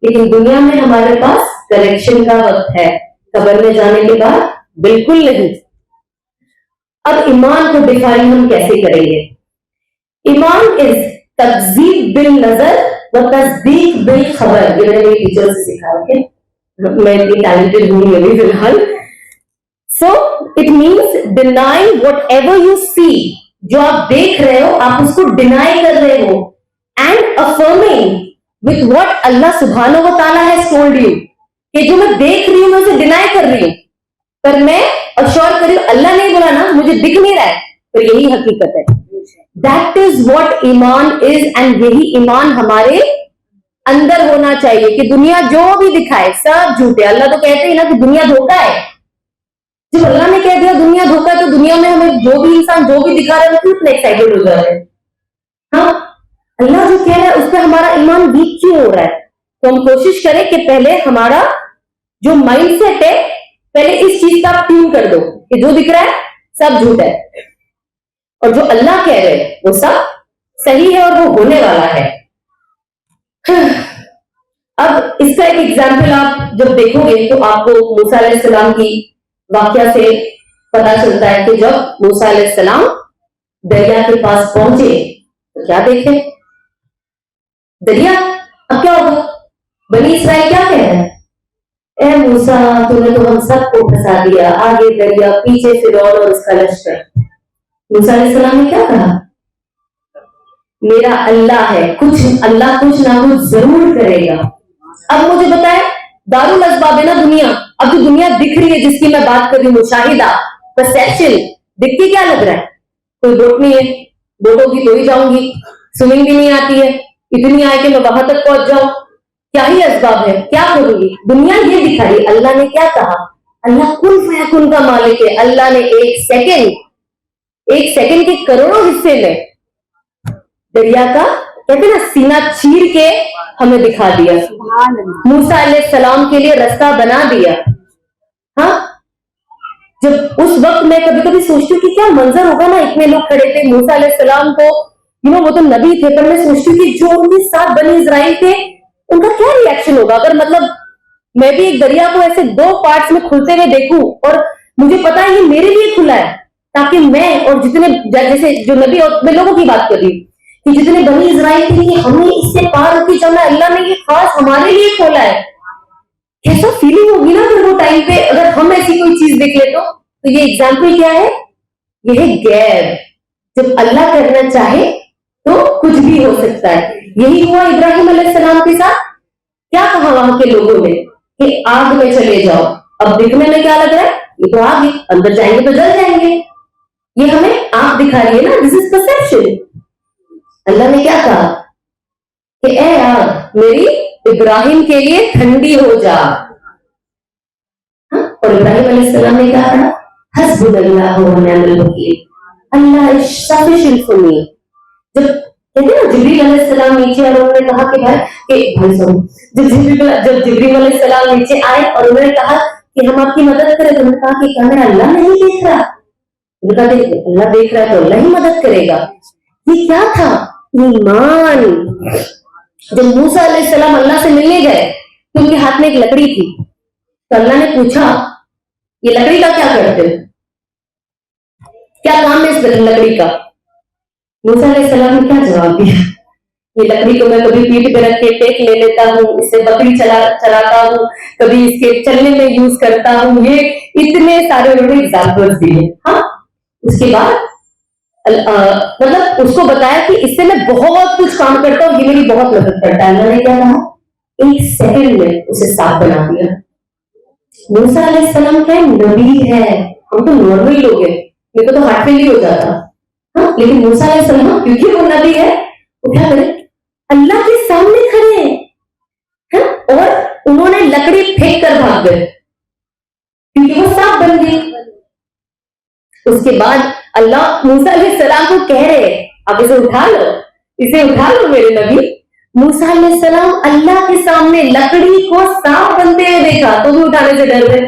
[SPEAKER 1] لیکن دنیا میں ہمارے پاس کریکشن کا وقت ہے، قبر میں جانے کے بعد بالکل نہیں. اب ایمان کو ڈیفائن ہم کیسے کریں گے؟ ایمان از تکذیب بالنظر و تصدیق بالخبر. یہ میں نے میری ٹیچر سے سیکھا ہے، میں اتنی ٹیلنٹڈ ہوں نہیں فی الحال. So it means denying whatever you see. جو آپ دیکھ رہے ہو آپ اس کو ڈینائی کر رہے ہو، اینڈ affirming with what اللہ سبحانہ و تعالیٰ has told you. کہ جو میں دیکھ رہی ہوں میں اسے ڈینائی کر رہی ہوں، پر میں اشور کر رہی ہوں اللہ نہیں بولا نا، مجھے دکھ نہیں رہا ہے، پر یہی حقیقت ہے. That is what ایمان is, and یہی ایمان ہمارے اندر ہونا چاہیے کہ دنیا جو بھی دکھائے سب جھوٹ ہے. اللہ تو کہتے ہیں نا کہ دنیا دھوکا ہے. جب اللہ نے کہہ دیا دنیا دھوکا ہے تو دنیا میں ہمیں جو بھی انسان جو بھی دکھا رہا ہے وہ اتنے ایکسائٹیڈ ہو جا رہے ہیں. ہاں اللہ جو کہہ رہا ہے اس پہ ہمارا ایمان ویک کیوں ہو رہا ہے؟ تو ہم کوشش کریں کہ پہلے ہمارا جو مائنڈ سیٹ ہے پہلے اس چیز کا آپ ٹیون کر دو کہ جو دکھ رہا ہے سب جھوٹ ہے، اور جو اللہ کہہ رہے ہیں وہ سب صحیح ہے اور وہ ہونے والا ہے. اب اس کا ایک ایگزامپل آپ جب دیکھو گے تو آپ کو موسیٰ علیہ السلام کی واقعہ سے پتا چلتا ہے کہ جب موسیٰ علیہ السلام دریا کے پاس پہنچے تو کیا دیکھے؟ دریا. اب کیا ہوگا؟ بنی اسرائیل کیا کہہ رہے ہیں؟ اے موسیٰ تو نے تو ہم سب کو پھنسا دیا، آگے دریا پیچھے فرعون اور اس کا لشکر. موسیٰ علیہ السلام نے کیا کہا؟ میرا اللہ ہے، اللہ کچھ نہ کچھ ضرور کرے گا. اب مجھے بتائے دارالاسباب ہے نا دنیا، اب جو دنیا دکھ رہی ہے جس کی میں بات کر رہی ہوں، مشاہدہ پرسیپشن، دکھ کے کیا لگ رہا ہے؟ کوئی بوٹ نہیں ہے، بوٹ ہوگی تو ہی جاؤں گی، سوئمنگ بھی نہیں آتی ہے، اتنی آئے کہ میں وہاں تک پہنچ جاؤں، کیا ہی اسباب ہے، کیا کروں گی؟ دنیا یہ دکھا رہی. اللہ نے کیا کہا؟ اللہ کن فیکن کا مالک ہے. اللہ نے ایک سیکنڈ کے کروڑوں حصے میں دریا کا کہتے نا سینہ چیر کے ہمیں دکھا دیا، موسیٰ علیہ السلام کے لیے رستہ بنا دیا. ہاں جب اس وقت میں کبھی کبھی سوچتی ہوں کہ کیا منظر ہوگا نا، اتنے لوگ کھڑے تھے موسیٰ علیہ السلام کو وہ تو نبی تھے، پر میں سوچتی ہوں کہ جو ان کے ساتھ بنی اسرائیل تھے ان کا کیا ری ایکشن ہوگا اگر مطلب میں بھی ایک دریا کو ایسے دو پارٹس میں کھلتے ہوئے دیکھوں اور مجھے پتا ہے یہ میرے لیے کھلا ہے تاکہ میں اور جتنے جیسے جو نبی اور میں لوگوں کی بات کر رہی ہوں کہ جتنے بنی اسرائیل تھے کہ ہمیں اس سے پار ہو کے چلنا، اللہ نے یہ خاص ہمارے لیے کھولا ہے. کیسا فیلنگ ہوگی نا پھر وہ ٹائم پہ اگر ہم ایسی کوئی چیز دیکھ لے تو یہ ایگزامپل کیا ہے؟ یہ ہے غیب. جب اللہ کرنا چاہے تو کچھ بھی ہو سکتا ہے. یہی ہوا ابراہیم علیہ السلام کے ساتھ. کیا کہا وہاں کے لوگوں نے کہ آگ میں چلے جاؤ. اب دکھنے میں کیا لگ رہا ہے؟ یہ تو آگ ہے، اندر جائیں گے تو جل جائیں گے. یہ ہمیں آگ دکھا رہی ہے نا، دس از پرسپشن. اللہ نے کیا کہا کہ اے آگ میری ابراہیم کے لیے ٹھنڈی ہو جا. اور ابراہیم علیہ السلام نے کہا تھا حسبنا اللہ و نعم الوکیل، اللہ از سفیشینٹ فار می. جب کہتے ہیں نا جبریل علیہ السلام نیچے اور انہوں نے کہا کہ جب جبریل علیہ السلام نیچے آئے اور انہوں نے کہا کہ ہم آپ کی مدد کریں تو انہوں نے کہا کہ کیا میرا اللہ نہیں دیکھ رہا؟ اللہ دیکھ رہا ہے تو اللہ ہی مدد کرے گا. یہ کیا تھا؟ ایمان. جب موسیٰ علیہ السلام اللہ سے ملنے گئے تو ان کے ہاتھ میں ایک لکڑی تھی، تو اللہ نے پوچھا یہ لکڑی کا کیا کرتے ہو، کیا کام ہے اس لکڑی کا؟ موسیٰ علیہ السلام نے کیا جواب دیا؟ یہ لکڑی کو میں کبھی پیٹھ پہ رکھ کے ٹیک لے لیتا ہوں، اس سے بکری چلاتا ہوں، کبھی اس کے چلنے میں یوز کرتا ہوں. یہ اتنے سارے انہوں نے ایگزامپلس دیے. ہاں اس کے بعد मतलब उसको बताया कि इससे मैं बहुत कुछ काम करता हूँ, ये मेरी बहुत मदद करता है। अल्लाह ने क्या कहा, 1 सेकंड में उसे सांप बना दिया। मूसा अलैहिस्सलाम क्या नबी है, हम तो नॉर्मल लोग हैं, मेरे को तो हार्ट फेल हो जाता। हाँ, लेकिन मूसा अलैहिस्सलाम क्योंकि वो नबी है, वो क्या करे, अल्लाह के सामने खड़े हैं और उन्होंने लकड़ी फेंक कर भाग गए क्योंकि वो सांप बन गई। उसके बाद अल्लाह मूसा अलैहिस्सलाम को कह रहे हैं, आप इसे उठा लो, इसे उठा लो मेरे नबी। मूसा अलैहिस्सलाम अल्लाह के सामने लकड़ी को सांप बनते हुए देखा तो भी उठाने से डर गए,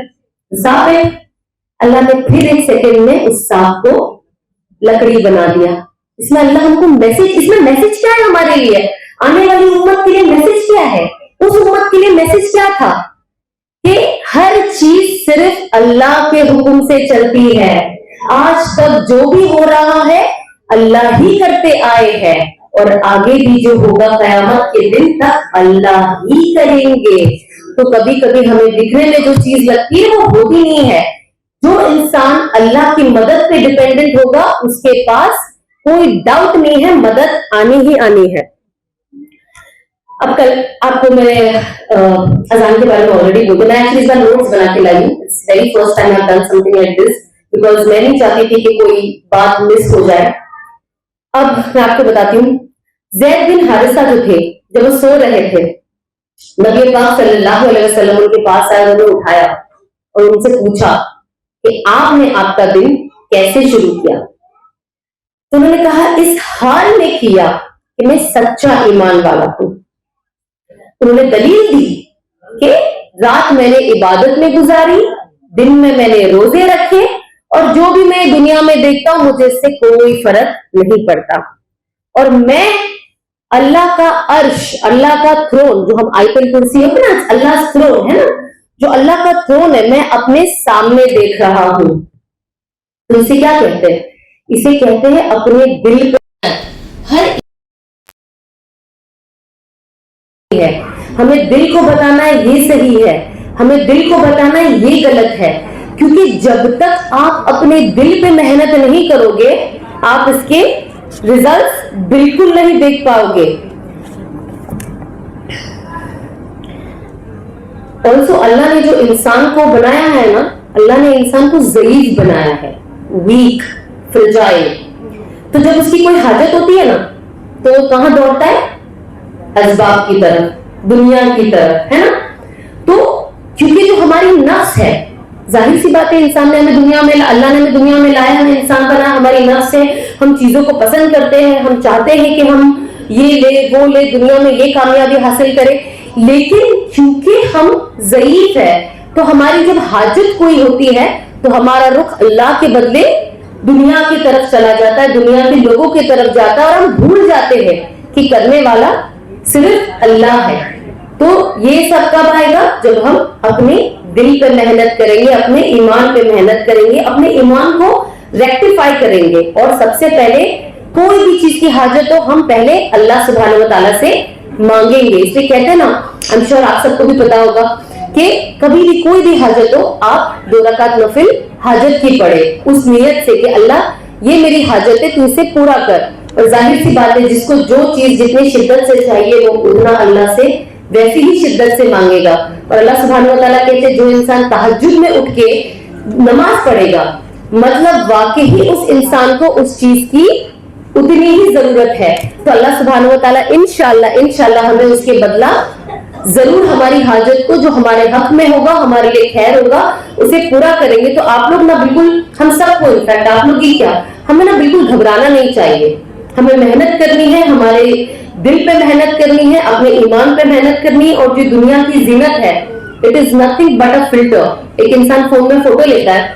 [SPEAKER 1] सांप है। अल्लाह ने फिर 1 सेकंड में उस सांप को लकड़ी बना दिया। इसमें अल्लाह हमको मैसेज, इसमें मैसेज क्या है हमारे लिए, आने वाली उम्मत के लिए मैसेज क्या है? उस उम्मत के लिए मैसेज क्या था कि हर चीज सिर्फ अल्लाह के हुक्म से चलती है। आज तक जो भी हो रहा है अल्लाह ही करते आए हैं और आगे भी जो होगा कयामत के दिन तक अल्लाह ही करेंगे। तो कभी कभी हमें दिखने में जो चीज लगती है वो होती नहीं है। जो इंसान अल्लाह की मदद पे डिपेंडेंट होगा उसके पास कोई डाउट नहीं है, मदद आनी ही आनी है। अब कल आपको मैं अजान के बारे में ऑलरेडी बोल दिया, मैं एक्चुअली इस बार नोट्स बना के लाई हूँ। It's very first time I have done something like this because मैं नहीं चाहती थी कि कोई बात मिस हो जाए। अब मैं आपको बताती हूँ, ज़ैद बिन हारिसा जो थे, जब वो सो रहे थे, नबी पाक सल्लल्लाहु अलैहि वसल्लम उनके पास आए, उन्हें उठाया और उनसे पूछा कि आपने आपका दिन कैसे शुरू किया? तो उन्होंने कहा इस हाल में किया कि मैं सच्चा ईमान वाला हूं। उन्होंने दलील दी कि रात मैंने इबादत में गुजारी, दिन में मैंने रोजे रखे और जो भी मैं दुनिया में देखता हूं मुझे इससे कोई फर्क नहीं पड़ता। और मैं अल्लाह का अर्श, अल्लाह का थ्रोन, जो हम आयतुल कुर्सी है ना, अल्लाह थ्रोन है ना, जो अल्लाह का थ्रोन है, मैं अपने सामने देख रहा हूं। तो इसे क्या कहते हैं? इसे कहते हैं अपने दिल पे हर है, हमें दिल को बताना है ये सही है, हमें दिल को बताना है ये गलत है। क्योंकि जब तक आप अपने दिल पे मेहनत नहीं करोगे आप इसके रिजल्ट्स बिल्कुल नहीं देख पाओगे। ऑल्सो अल्लाह ने जो इंसान को बनाया है ना, अल्लाह ने इंसान को ज़ईफ बनाया है, वीक, फ्रेजाइल। तो जब उसकी कोई हाजत होती है ना तो कहां दौड़ता है? असबाब की तरफ, दुनिया की तरफ, है ना। तो क्योंकि जो हमारी नफ्स है, जाहिर सी बात है, इंसान ने हमें दुनिया में, अल्लाह ने हमें दुनिया में लाया, हमें इंसान बना, हमारी नफ्स है, हम चीजों को पसंद करते हैं, हम चाहते हैं कि हम ये ले वो ले, दुनिया में ये कामयाबी हासिल करें। लेकिन क्योंकि हम ज़ईफ है तो हमारी जब हाजत कोई होती है तो हमारा रुख अल्लाह के बदले दुनिया की तरफ चला जाता है, दुनिया के लोगों की तरफ जाता है और हम भूल जाते हैं कि करने वाला सिर्फ अल्लाह है। तो ये सब कब आएगा? जब हम अपने दिल पे मेहनत करेंगे, अपने ईमान पे मेहनत करेंगे, अपने ईमान को रेक्टिफाई करेंगे। और सबसे पहले कोई भी चीज की हाजत हो हम पहले अल्लाह सुब्हानहू व तआला से मांगेंगे। इसलिए कहते हैं ना, आई एम श्योर आप सबको भी पता होगा कि कभी भी कोई भी हाजत हो आप 2 रकात नफिल हाजत की पढ़े, उस नियत से कि अल्लाह ये मेरी हाजत है, तू इसे पूरा कर। और जाहिर सी बात है, जिसको जो चीज जितनी शिद्दत से चाहिए वो उतना अल्लाह से वैसी ही शिद्दत से मांगेगा। और अल्लाह सुब्हानहू व तआला कहते हैं जो इंसान तहज्जुद में उठ के नमाज पढ़ेगा, मतलब वाकई उस इंसान को उस चीज की उतनी ही जरूरत है, तो अल्लाह सुब्हानहू व तआला इंशाअल्लाह हमें उसके बदला जरूर हमारी हाजत को, जो हमारे हक में होगा, हमारे लिए खैर होगा, उसे पूरा करेंगे। तो आप लोग ना बिल्कुल, हम सबको, इनफैक्ट आप लोग ही क्या, हमें ना बिल्कुल घबराना नहीं चाहिए। हमें मेहनत करनी है, हमारे दिल पे मेहनत करनी है, अपने ईमान पे मेहनत करनी है। और जो दुनिया की जीनत है, it is nothing but a filter. एक इंसान फोन में फोटो लेता है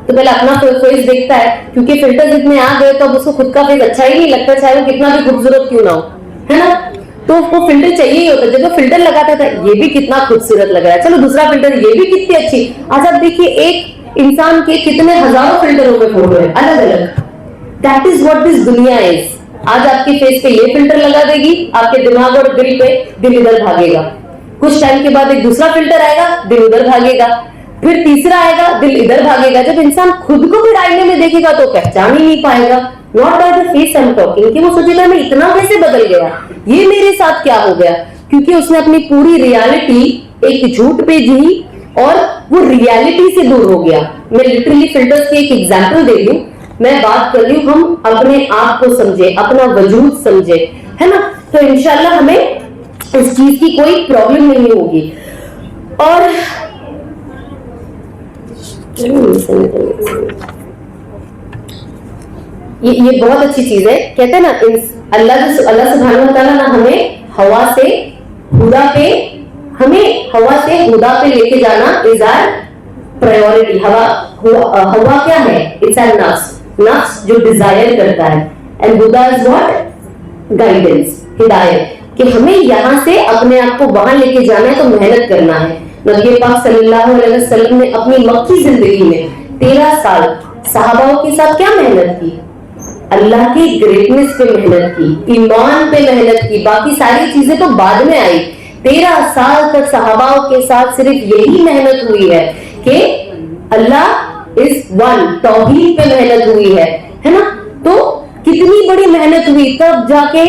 [SPEAKER 1] तो पहले अपना फेस देखता है, क्योंकि फिल्टर जितने आ गए तो अब उसको खुद का फेस अच्छा ही नहीं लगता, चाहे वो कितना भी खूबसूरत क्यों ना हो, है ना। तो उसको फिल्टर चाहिए ही होता है। जब वो फिल्टर लगाता था ये भी कितना खूबसूरत लग रहा है, चलो दूसरा फिल्टर, ये भी कितनी अच्छी। आज आप देखिए एक इंसान के कितने हजारों फिल्टरों में फोटो है अलग अलग। दैट इज व्हाट दिस दुनिया इज। आज आपके फेस पे ये फिल्टर लगा देगी, आपके दिमाग और दिल पे, दिल इधर भागेगा। कुछ टाइम के बाद एक दूसरा फिल्टर आएगा, दिल उधर भागेगा, फिर तीसरा आएगा, दिल इधर भागेगा। जब इंसान खुद को फिर आईने में देखेगा तो पहचान ही नहीं पाएगा not by the face I am talking, कि वो सोचेगा मैं इतना कैसे बदल गया, ये मेरे साथ क्या हो गया, क्योंकि उसने अपनी पूरी रियलिटी एक झूठ पे जी और वो रियलिटी से दूर हो गया। मैं लिटरली फिल्टर्स की एक एग्जांपल दे रही हूँ, मैं बात कर रही हूँ हम अपने आप को समझे, अपना वजूद समझे, है ना, तो इंशाल्लाह हमें इस चीज की कोई प्रॉब्लम नहीं होगी। और ये बहुत अच्छी चीज है, कहते हैं ना अल्लाह सुब्हानहू व तआला ना हमें हवा से हुदा पे लेके जाना इज आवर प्रायोरिटी। हवा क्या है? इट्स आवर नफ्स जो डिजायर करता है, and Huda is what? Guidance, हिदायत, कि हमें यहाँ से अपने आप को वहां लेके जाना है तो मेहनत करना है। नबी पाक सल्लल्लाहु अलैहि वसल्लम ने अपनी मक्की जिंदगी में 13 साल सहाबाओं के साथ क्या मेहनत की? अल्लाह की ग्रेटनेस पे मेहनत की, ईमान पे मेहनत की, बाकी सारी चीजें तो बाद में आई। 13 साल तक सहाबाओं के साथ सिर्फ यही मेहनत हुई है कि अल्लाह इज वन, तौहीद पे मेहनत हुई है ना। तो कितनी बड़ी मेहनत हुई, तब जाके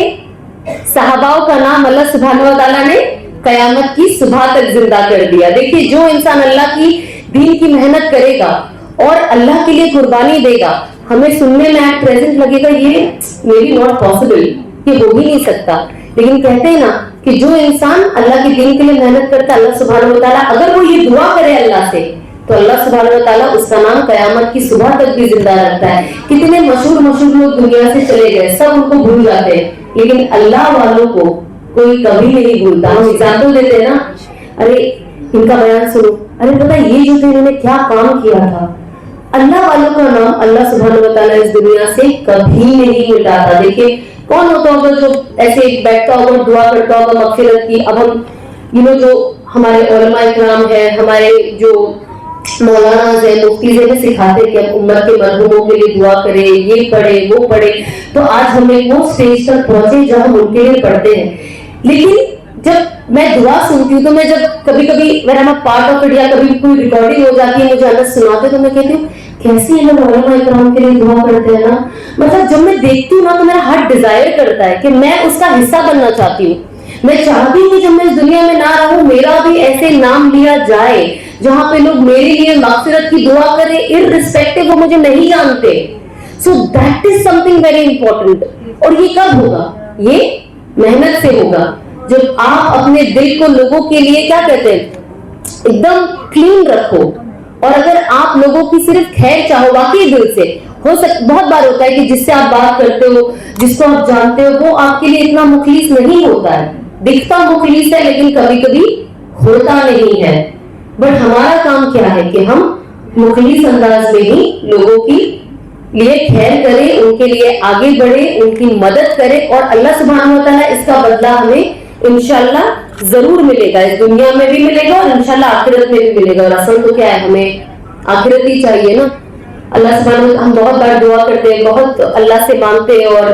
[SPEAKER 1] सहाबाओं का नाम अल्लाह सुब्हानहू व तआला ने कयामत की सुबह तक जिंदा कर दिया। देखिए, जो इंसान अल्लाह की दीन की मेहनत करेगा और अल्लाह के लिए कुर्बानी देगा, हमें सुनने में एट प्रेजेंट लगेगा ये मे बी नॉट पॉसिबल, ये हो ही नहीं सकता, लेकिन कहते हैं ना कि जो इंसान अल्लाह के दीन के लिए मेहनत करता है, अल्लाह सुब्हानहू व तआला अगर वो ये दुआ करे अल्लाह से, तो अल्लाह सुब्हानहू व तआला उसका नाम कयामत की सुबह तक भी जिंदा रखता है। कितने मशहूर लोग दुनिया से चले गए, सब उनको भूल जाते हैं, लेकिन अल्लाह वालों को कोई कभी नहीं भूलता। हम एग्जाम्पल देते हैं ना, अरे इनका बयान सुनो, अरे पता ये जो थे इन्होंने क्या काम किया था। अल्लाह वालों का नाम अल्लाह सुब्हानहू व तआला इस दुनिया से कभी नहीं मिटाता। देखिए, कौन होता होगा जो ऐसे बैठता होगा, दुआ करता होगा मगफिरत की। अब हम जो हमारे उलमा इकराम है, हमारे जो मौलाना है, मुफ्ती है, सिखाते कि हम उम्मत के मरहूमों के लिए दुआ करें, ये पढ़े वो पढ़े, तो आज हम एक वो स्टेज तक पहुंचे जहां हम उनके लिए पढ़ते हैं। लेकिन जब मैं दुआ सुनती हूँ तो मैं जब कभी कभी मेरा पार्ट ऑफ इट या कभी कोई रिकॉर्डिंग हो जाती है, मुझे अनस सुनाते, तो मैं कहती हूँ कैसे ये लोग उलमा इकराम के लिए दुआ करते हैं ना। मतलब जब मैं देखती हूँ ना तो मेरा हार्ट डिजायर करता है कि मैं उसका हिस्सा बनना चाहती हूँ। मैं चाहती हूँ कि जब मैं इस दुनिया में ना रहूं, मेरा भी ऐसे नाम लिया जाए जहां पे लोग मेरे लिए मगफिरत की दुआ करें, इररिस्पेक्टिव वो मुझे नहीं जानते। So that is something very important. और ये कब होगा? ये मेहनत से होगा, जब आप अपने दिल को लोगों के लिए क्या कहते हैं, एकदम क्लीन रखो। और अगर आप लोगों की सिर्फ खैर चाहो वाकई दिल से, बहुत बार होता है कि जिससे आप बात करते हो, जिसको आप जानते हो, वो आपके लिए इतना मुखलिस नहीं होता है, दिखता मुखलिस है लेकिन कभी कभी होता नहीं है। बट हमारा काम क्या है कि हम मुखलिस अंदाज में ही लोगों की लिए खैर करें, उनके लिए आगे बढ़े, उनकी मदद करें, और अल्लाह सुब्हानहू व तआला इसका बदला हमें इंशाल्लाह जरूर मिलेगा। इस दुनिया में भी मिलेगा और इंशाल्लाह आखिरत में भी मिलेगा। और असल तो क्या है, हमें आखिरत ही चाहिए ना। अल्लाह सुब्हानहू व तआला, हम बहुत बार दुआ करते हैं, बहुत अल्लाह से मांगते हैं और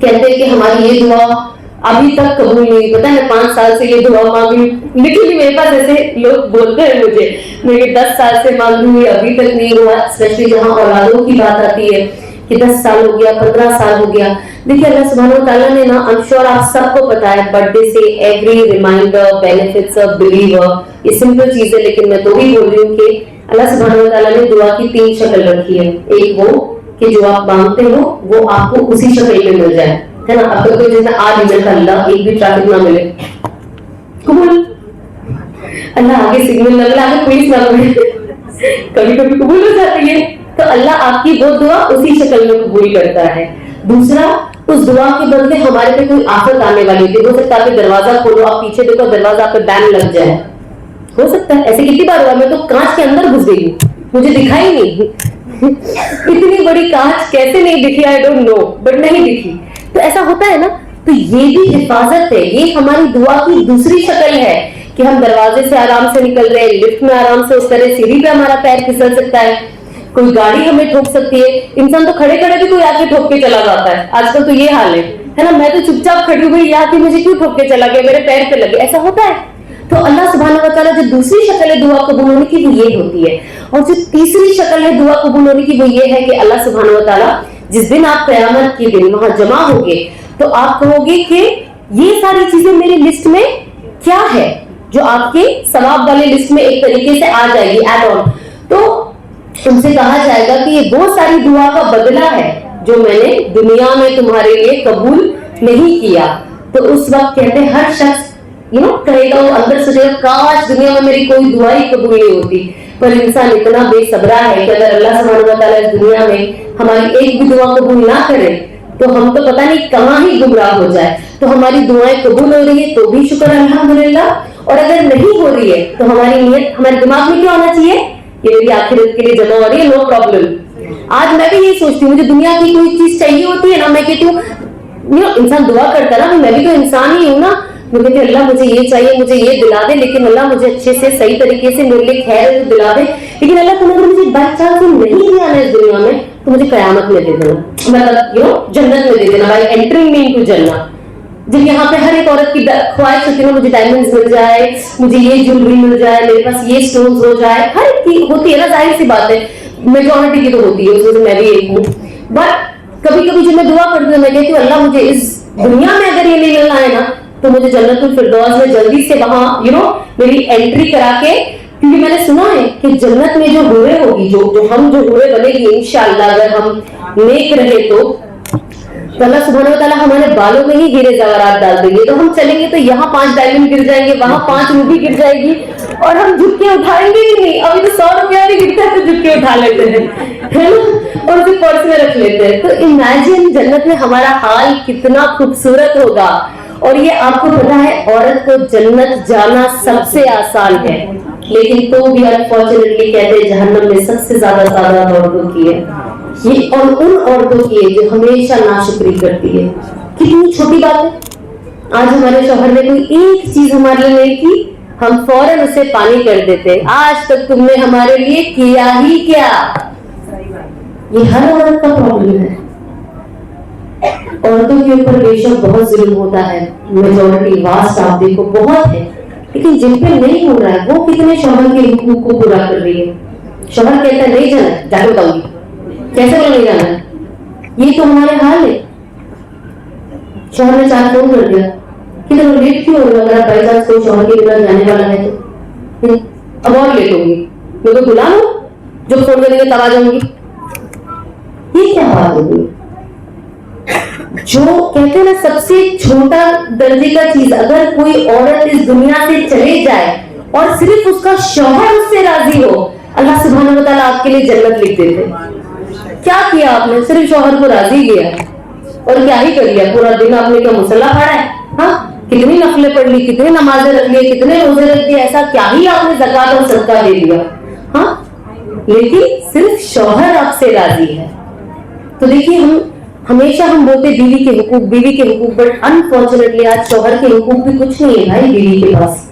[SPEAKER 1] कहते हैं कि हमारी ये दुआ अभी तक कबूल नहीं। पता है 5 साल से ये दुआ मांगी, लिटरली मेरे पास ऐसे लोग बोलते हैं मुझे, मैं 10 साल से मांग रही हूँ, अभी तक नहीं हुआ। स्पेशली जहाँ औलादों की बात आती है कि 10 साल हो गया, 15 साल हो गया। देखिए, अल्लाह सुब्हानहू व तआला ने ना, आई एम श्योर आप सबको पता है, बर्थडे से every reminder, benefits of believer, ये सिंपल चीज है, लेकिन मैं तो भी बोल रही हूँ कि अल्लाह सुब्हानहू व तआला ने दुआ की 3 शक्ल रखी है। एक वो कि जो आप मांगते हो वो आपको उसी शक्ल में मिल जाए, है ना। अब तो जैसे आज मिलत अल्लाह, एक भी ट्रैफिक ना मिले, कबूल। अल्लाह आगे सिग्नल लग रहा है, पुलिस ना मिले, कभी कभी कबूल हो जाती है। तो अल्लाह आपकी वो दुआ उसी शक्ल में कबूल करता है। दूसरा, उस दुआ के बदले हमारे पे कोई आफत आने वाली थी, हो सकता है दरवाजा खोलो, आप पीछे देखो, दरवाजा पे बैन लग जाए, हो सकता है। ऐसे कितनी बार हुआ, मैं तो कांच के अंदर घुस गई, मुझे दिखाई नहीं इतनी बड़ी कांच कैसे नहीं दिखी, आई डोंट नो, बट नहीं दिखी। तो ऐसा होता है ना। तो ये भी हिफाजत है, ये हमारी दुआ की दूसरी शक्ल है कि हम दरवाजे से आराम से निकल रहे हैं, लिफ्ट में आराम से उतर रहे, सीढ़ी पे हमारा पैर फिसल सकता है, कोई गाड़ी हमें ठोक सकती है। इंसान तो खड़े खड़े भी कोई आके ठोक के चला जाता है, आजकल तो ये हाल है ना। मैं तो चुपचाप खड़ी हुई, ये आके मुझे क्यों ठोक के चला गया, मेरे पैर पे लगे, ऐसा होता है। तो अल्लाह सुब्हानहू व तआला जो दूसरी शक्ल है दुआ कबूल होने की, वो ये होती है। और जो तीसरी शक्ल है दुआ कबूल होने की, वो ये है कि अल्लाह सुब्हानहू व तआला जिस दिन आप क़यामत के दिन वहां जमा होगे तो आप कहोगे कि ये सारी चीजें मेरी लिस्ट में क्या है, जो आपके सवाब वाले लिस्ट में एक तरीके से आ जाएगी एड ऑन। तो उनसे कहा जाएगा कि ये वो सारी दुआ का बदला है जो मैंने दुनिया में तुम्हारे लिए कबूल नहीं किया। तो उस वक्त कहते हैं हर शख्स कहेगा, वो अंदर सोचेगा काश दुनिया में मेरी कोई दुआ ही कबूल नहीं होती। पर इंसान इतना बेसब्रा है कि अगर अल्लाह सुब्हानहू व तआला इस दुनिया में हमारी एक भी दुआ कबूल ना करे तो हम तो पता नहीं कहाँ ही गुमराह हो जाए। तो हमारी दुआएं कबूल हो रही है तो भी शुक्र अल्हम्दुलिल्लाह, और अगर नहीं हो रही है तो हमारी नियत हमारे दिमाग में क्या होना चाहिए, ये मेरी आखिरत के लिए जमा हो रही है, नो प्रॉब्लम। आज मैं भी यही सोचती हूँ, मुझे दुनिया की कोई चीज चाहिए होती है ना, मैं कहती हूँ इंसान दुआ करता है ना, मैं भी तो इंसान ही हूँ ना, मैं कहती अल्लाह मुझे ये चाहिए, मुझे ये दिला दे, लेकिन अल्लाह मुझे अच्छे से सही तरीके से मेरे लिए खैर है तो दिला दे, लेकिन अल्लाह तुमने अगर मुझे बाई चांस नहीं दिया ना इस दुनिया में तो मुझे कयामत में दे देना, मतलब जन्नत में दे देना, बाई एंटरिंग मी इनटू जन्नत। जब यहाँ पे हर एक औरत की ख्वाहिश होती है ना, मुझे डायमंड्स मिल जाए, मुझे ये ज्वेलरी मिल जाए, मेरे पास ये स्टोन्स हो जाए, हर एक की होती है ना, जाहिर सी बात है, मेजॉरिटी की तो होती है, उसमें मैं भी एक हूँ। बट कभी कभी जब मैं दुआ करती हूँ मैं कहती हूँ अल्लाह मुझे इस दुनिया में अगर ये नहीं मिलना है ना तो मुझे जन्नतुल फिरदौस में जल्दी से वहां मेरी एंट्री करा के, क्योंकि मैंने सुना है कि जन्नत में जो हूरें होगी, जो हम जो हूरें बनेगी इंशाअल्लाह, अगर हम नेक रहे तो अल्लाह सुब्हानहू व तआला हमारे बालों में ही हीरे जवाहरात डाल देंगे। तो हम चलेंगे तो यहाँ 5 डायमंड गिर जाएंगे, वहां 5 रूबी गिर जाएगी, और हम झुक के उठाएंगे भी नहीं। अभी तो 100 रुपया भी गिरता है तो झुक के उठा लेते हैं, है ना, और उसे पर्स में रख लेते हैं। तो इमेजिन जन्नत में हमारा हाल कितना खूबसूरत होगा। और ये आपको पता है औरत को जन्नत जाना सबसे आसान है, लेकिन तो भी अनफॉर्चुनेटली कहते हैं जहन्नम में सबसे ज्यादा तादाद औरतों की है। ये और उन औरतों की है जो हमेशा नाशुक्री करती है। कितनी छोटी बात है, आज हमारे शौहर ने कोई एक चीज हमारे लिए नहीं की, हम फौरन उसे पानी कर देते, आज तक तुमने हमारे लिए किया ही क्या। ये हर औरत का प्रॉब्लम है। औरतों के ऊपर बेशक बहुत जुल्म होता है, मेजॉरिटी वास्ट आप देखो बहुत है, लेकिन जिन पे नहीं हो रहा है वो कितने शौहर के हुकूक को पूरा कर रही है। शौहर कहता है नहीं जाना, जाके बताऊंगी कैसे बोला नहीं जाना, ये तो हमारे हाल है। शौहर ने 4 फोन कर दिया कि तो लेट क्यों हो रहा, अगर आप बाई चांस कोई शौहर के बिना जाने वाला है तो अब और लेट होगी, मैं तो बुला लो, जब फोन करेंगे तब आ जाऊंगी। ये क्या बात होगी, जो कहते हैं ना सबसे छोटा दर्जे का चीज, अगर कोई औरत इस दुनिया से चले जाए और सिर्फ उसका शौहर उससे राजी हो, अल्लाह सुब्हानहू व तआला आपके लिए जन्नत लिख देते। क्या किया आपने, सिर्फ शौहर को राजी किया और क्या ही कर लिया, पूरा दिन आपने क्या मुसल्ला पढ़ा है, हाँ कितनी नफलें पढ़ ली, कितने नमाजें रख ली, कितने रोजे रख दिए, ऐसा क्या ही आपने ज़कात और सदका दे दिया, हाँ, लेकिन सिर्फ शौहर आपसे राजी है। तो देखिए हमेशा हम बोलते बीवी के हुकूक, बट अनफॉर्चुनेटली आज शौहर के हुकूक भी कुछ नहीं है भाई बीवी के पास।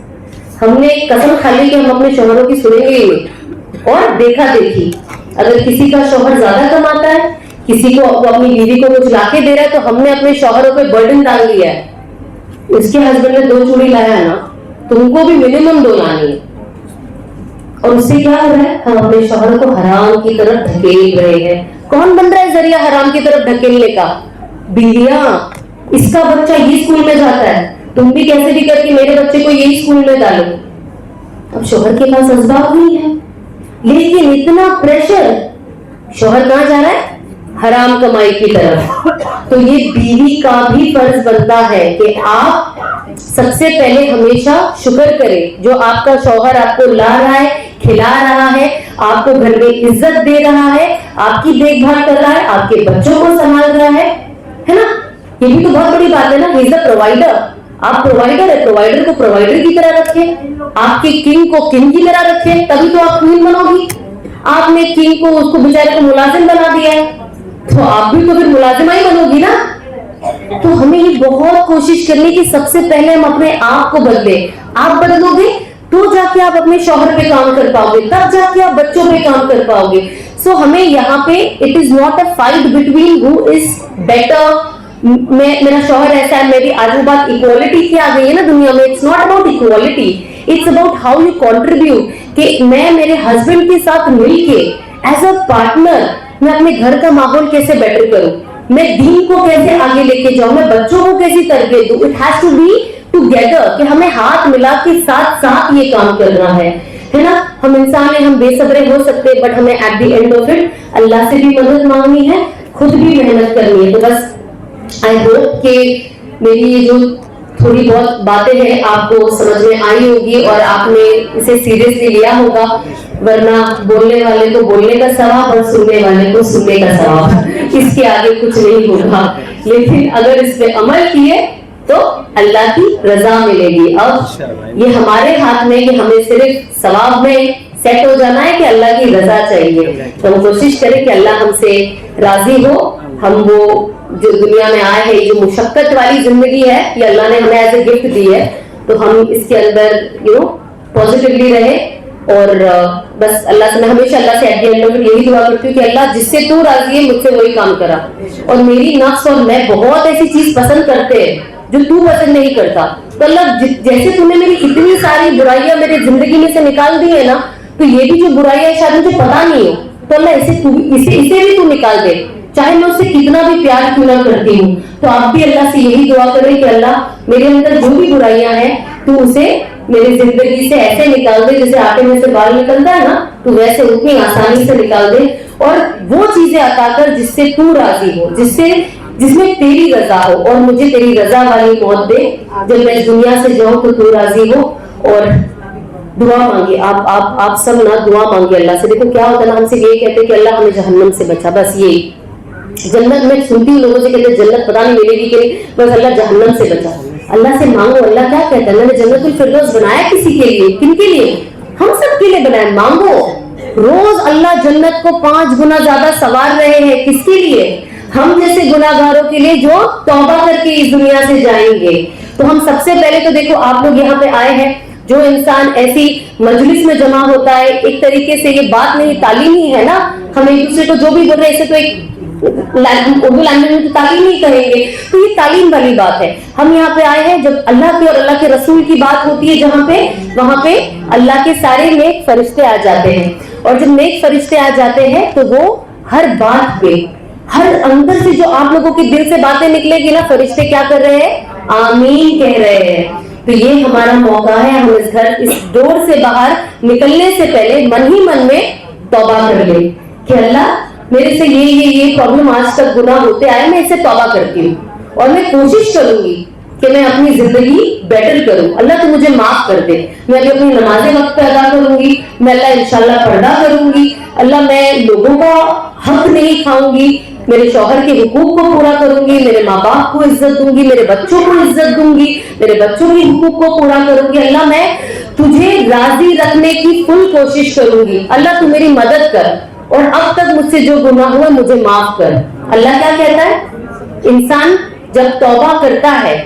[SPEAKER 1] हमने कसम खा ली कि हम अपने शौहरों की सुनेंगे ही नहीं, और देखा देखी अगर किसी का शौहर ज्यादा कमाता है, किसी को वो अपनी बीवी को कुछ लाके दे रहा है, तो हमने अपने शौहरों पे बर्डन डाल दिया है। उसके हस्बैंड ने 2 चूड़ी लाया है ना, तुमको भी मिनिमम 2 लानी है, और उससे क्या हो रहा है, हम अपने शौहर को हराम की तरफ धकेल रहे हैं। कौन बन रहा है जरिया हराम की तरफ धकेलने का, बीवियां। इसका बच्चा ये स्कूल में जाता है, तुम भी कैसे भी करके मेरे बच्चे को यही स्कूल में डालो। अब शौहर के पास असबाब नहीं है, लेकिन इतना प्रेशर, शौहर कहाँ जा रहा है, हराम कमाई की तरफ। तो ये बीवी का भी फर्ज बनता है कि आप सबसे पहले हमेशा शुक्र करें जो आपका शौहर आपको ला रहा है, खिला रहा है, आपको घर में इज्जत दे रहा है, आपकी देखभाल कर रहा है, आपके बच्चों को संभाल रहा है ना। ये भी तो बहुत बड़ी बात है ना, ही इज द प्रोवाइडर। आप प्रोवाइडर है, प्रोवाइडर को प्रोवाइडर की तरह रखें, आपके किंग को किंग की तरह रखें, तभी तो आप क्वीन बनोगी। आपने किंग को, उसको बेचारे को मुलाजिम बना दिया है, तो आप भी तो फिर मुलाजिमा ही बनोगी ना। तो हमें ये बहुत कोशिश करनी कि सबसे पहले हम अपने आप को बदले। आप बदलोगे तो जाके आप अपने शौहर पे काम कर पाओगे, तब जाके आप बच्चों पे काम कर पाओगे। सो हमें यहाँ पे it is not a fight between who is better, मेरा शौहर ऐसा है, मेरी आज वो बात इक्वालिटी की आ गई है ना दुनिया में। It's not about equality, it's about how you contribute, कि मैं मेरे हस्बैंड के साथ मिलके एज अ पार्टनर मैं अपने घर का माहौल कैसे बेटर करूं, मैं दीन को कैसे आगे लेके जाऊं, मैं बच्चों को कैसी तरबियत दूं. It has to be together, कि हमें हाथ मिला के साथ साथ ये काम करना है ना. हम इंसान हैं, हम बेसब्रे हो सकते हैं, बट हमें at the end of it Allah से भी मदद मांगनी है, खुद भी मेहनत करनी है. तो बस आई होप कि मेरी ये जो थोड़ी बहुत बातें हैं आपको समझ में आई होगी और आपने इसे सीरियसली लिया होगा, वरना बोलने वाले को बोलने का सवाब और सुनने वाले को सुनने का सवाब, इसके आगे कुछ नहीं होगा. लेकिन अगर इस पे अमल किए तो अल्लाह की रजा मिलेगी. अब ये हमारे हाथ में कि हमें सिर्फ सवाब में सेट हो जाना है कि अल्लाह की रजा चाहिए. तो हम कोशिश करें कि अल्लाह हमसे राजी हो. हम वो जो दुनिया में आए हैं, जो मुशक्कत वाली जिंदगी है, ये अल्लाह ने हमें एज ए गिफ्ट दी है, तो हम इसके अंदर पॉजिटिवली रहे. और बस अल्लाह से, मैं हमेशा अल्लाह से एट द एंड ऑफ यही दुआ करती हूँ कि अल्लाह जिससे तू राजी है मुझसे वही काम करा. और मेरी नफ्स और मैं बहुत ऐसी चीज पसंद करते हैं जो तू पसंद नहीं करता. तो अल्लाह जैसे तूने मेरी इतनी सारी बुराइयां मेरी जिंदगी में से निकाल दी है ना, तो ये भी जो बुराइयां शायद मुझे पता नहीं है, तो अल्लाह इसे भी तू निकाल दे, चाहे मैं उससे कितना भी प्यार क्यों ना करती हूँ. तो आप भी अल्लाह से यही दुआ करें कि अल्लाह मेरे अंदर जो भी बुराइयां हैं तू उसे मेरी जिंदगी से ऐसे निकाल दे, जैसे आटे में से बाल निकलता है ना, तो वैसे उतनी आसानी से निकाल दे. और वो चीजें अता कर जिससे तू राजी हो, जिसमें तेरी रजा हो, और मुझे तेरी रजा वाली मौत दे जब मैं दुनिया से जाऊं तो तू राजी हो. और दुआ मांगी आप सब ना दुआ मांगी अल्लाह से. देखो क्या होता है ना, हमसे ये कहते हैं कि अल्लाह हमें जहन्नम से बचा, बस यही. जन्नत में सुनती हूँ लोगों से कहते हैं जन्नत पता नहीं मिलेगी कि नहीं, बस अल्लाह जहन्नम से बचा. अल्लाह से मांगो. अल्लाह क्या कहता है, मैंने जन्नतुल फिरदौस बनाया किसी के लिए, किन के लिए, हम सब के लिए बनाया. मांगो. रोज अल्लाह जन्नत को 5 गुना ज्यादा सवार रहे हैं, किसके लिए, हम जैसे गुनाहगारों के लिए जो तौबा करके इस दुनिया से जाएंगे. तो हम सबसे पहले तो देखो आप लोग यहाँ पे आए हैं, जो इंसान ऐसी मजलिस में जमा होता है, एक तरीके से ये बात नहीं तालीम ही है ना, हम एक दूसरे को जो भी बोल रहे हैं इसे तो एक उर्दू लैंग्वेज में तो तालीम ही कहेंगे, तो ये तालीम वाली बात है. हम यहाँ पे आए हैं, जब अल्लाह की और अल्लाह के रसूल की बात होती है जहाँ पे, वहां पे अल्लाह के सारे नेक फरिश्ते आ जाते हैं. और जब नेक फरिश्ते आ जाते हैं तो वो हर बात पे, हर अंदर से जो आप लोगों के दिल से बातें निकलेगी ना, फरिश्ते क्या कर रहे हैं, आमीन कह रहे हैं. तो ये हमारा मौका है, हम इस डोर से बाहर निकलने से पहले मन ही मन में तौबा कर ले कि अल्लाह मेरे से ये प्रॉब्लम आज तक गुनाह होते आए, मैं इसे तौबा करती हूँ और मैं कोशिश करूंगी कि मैं अपनी जिंदगी बेटर करूं. अल्लाह तो मुझे माफ कर दे. मैं भी अपनी नमाजें वक्त पे अदा करूंगी, मैं अल्लाह इंशाल्लाह पर्दा करूंगी. अल्लाह मैं लोगों का हक नहीं खाऊंगी, मेरे शौहर के हुकूक को पूरा करूंगी, मेरे माँ बाप को इज्जत दूंगी, मेरे बच्चों को इज्जत दूंगी, मेरे बच्चों के हुकूक को पूरा करूंगी. अल्लाह मैं तुझे राजी रखने की फुल कोशिश करूंगी. अल्लाह तू मेरी मदद कर, और अब तक मुझसे जो गुनाह हुआ मुझे माफ कर. अल्लाह क्या कहता है, इंसान जब तौबा करता है,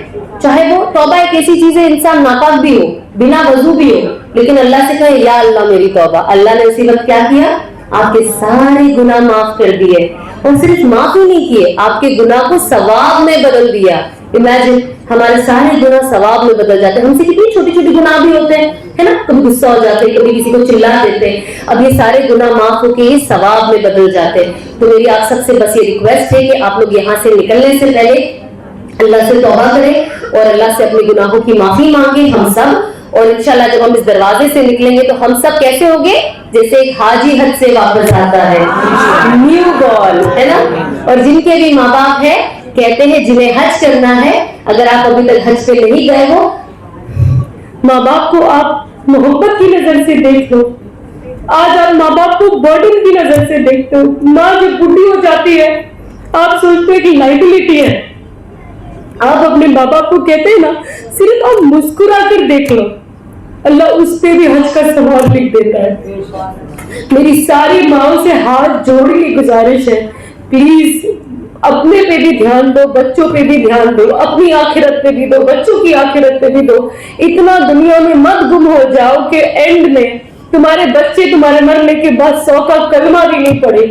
[SPEAKER 1] चाहे वो तौबा एक ऐसी चीज है इंसान नापाक भी हो, बिना वजू भी हो, लेकिन अल्लाह से कहे या अल्लाह मेरी तौबा. अल्लाह ने उसी वक्त क्या किया, आपके सारे गुनाह माफ कर दिए. और सिर्फ माफ ही नहीं किए, आपके गुनाह को सवाब में बदल दिया. इमेजिन, हमारे सारे गुनाह सवाब में बदल जाते हैं. हमसे कितनी छोटी छोटी गुनाह भी होते हैं, है ना, कभी गुस्सा हो जाते हैं, कभी किसी को चिल्ला देते हैं. अब ये सारे गुनाह माफ होके ये सवाब में बदल जाते हैं. तो मेरी आप सबसे बस ये रिक्वेस्ट है कि आप लोग यहाँ से निकलने से पहले अल्लाह से तौबा करें और अल्लाह से अपने गुनाहों की माफी मांगे हम सब. और इंशाल्लाह जब हम इस दरवाजे से निकलेंगे तो हम सब कैसे होंगे, जैसे एक हाजी हज से वापस आता है, न्यू बॉर्न, है ना. और जिनके भी माँ बाप है, कहते हैं जिन्हें हज करना है, अगर आप अभी तक हज पे नहीं गए हो, माँ बाप को आप मोहब्बत की नजर से देख लो. आज आप माँ बाप को बर्डन की नजर से देखते हो. माँ जब बुढ़ी हो जाती है आप सोचते हैं कि लाइबिलिटी है, आप अपने माँ बाप को कहते हैं ना, सिर्फ आप मुस्कुरा कर देख लो, अल्लाह उस पे भी हज का सवाब लिख देता है. मेरी सारी माओं से हाथ जोड़ के गुजारिश है, प्लीज अपने पे भी ध्यान दो, बच्चों पे भी ध्यान दो, अपनी आखिरत पे भी दो, बच्चों की आखिरत पे भी दो. इतना दुनिया में मत गुम हो जाओ कि एंड में तुम्हारे बच्चे तुम्हारे मरने के बाद 100 का कलमा भी नहीं पड़े.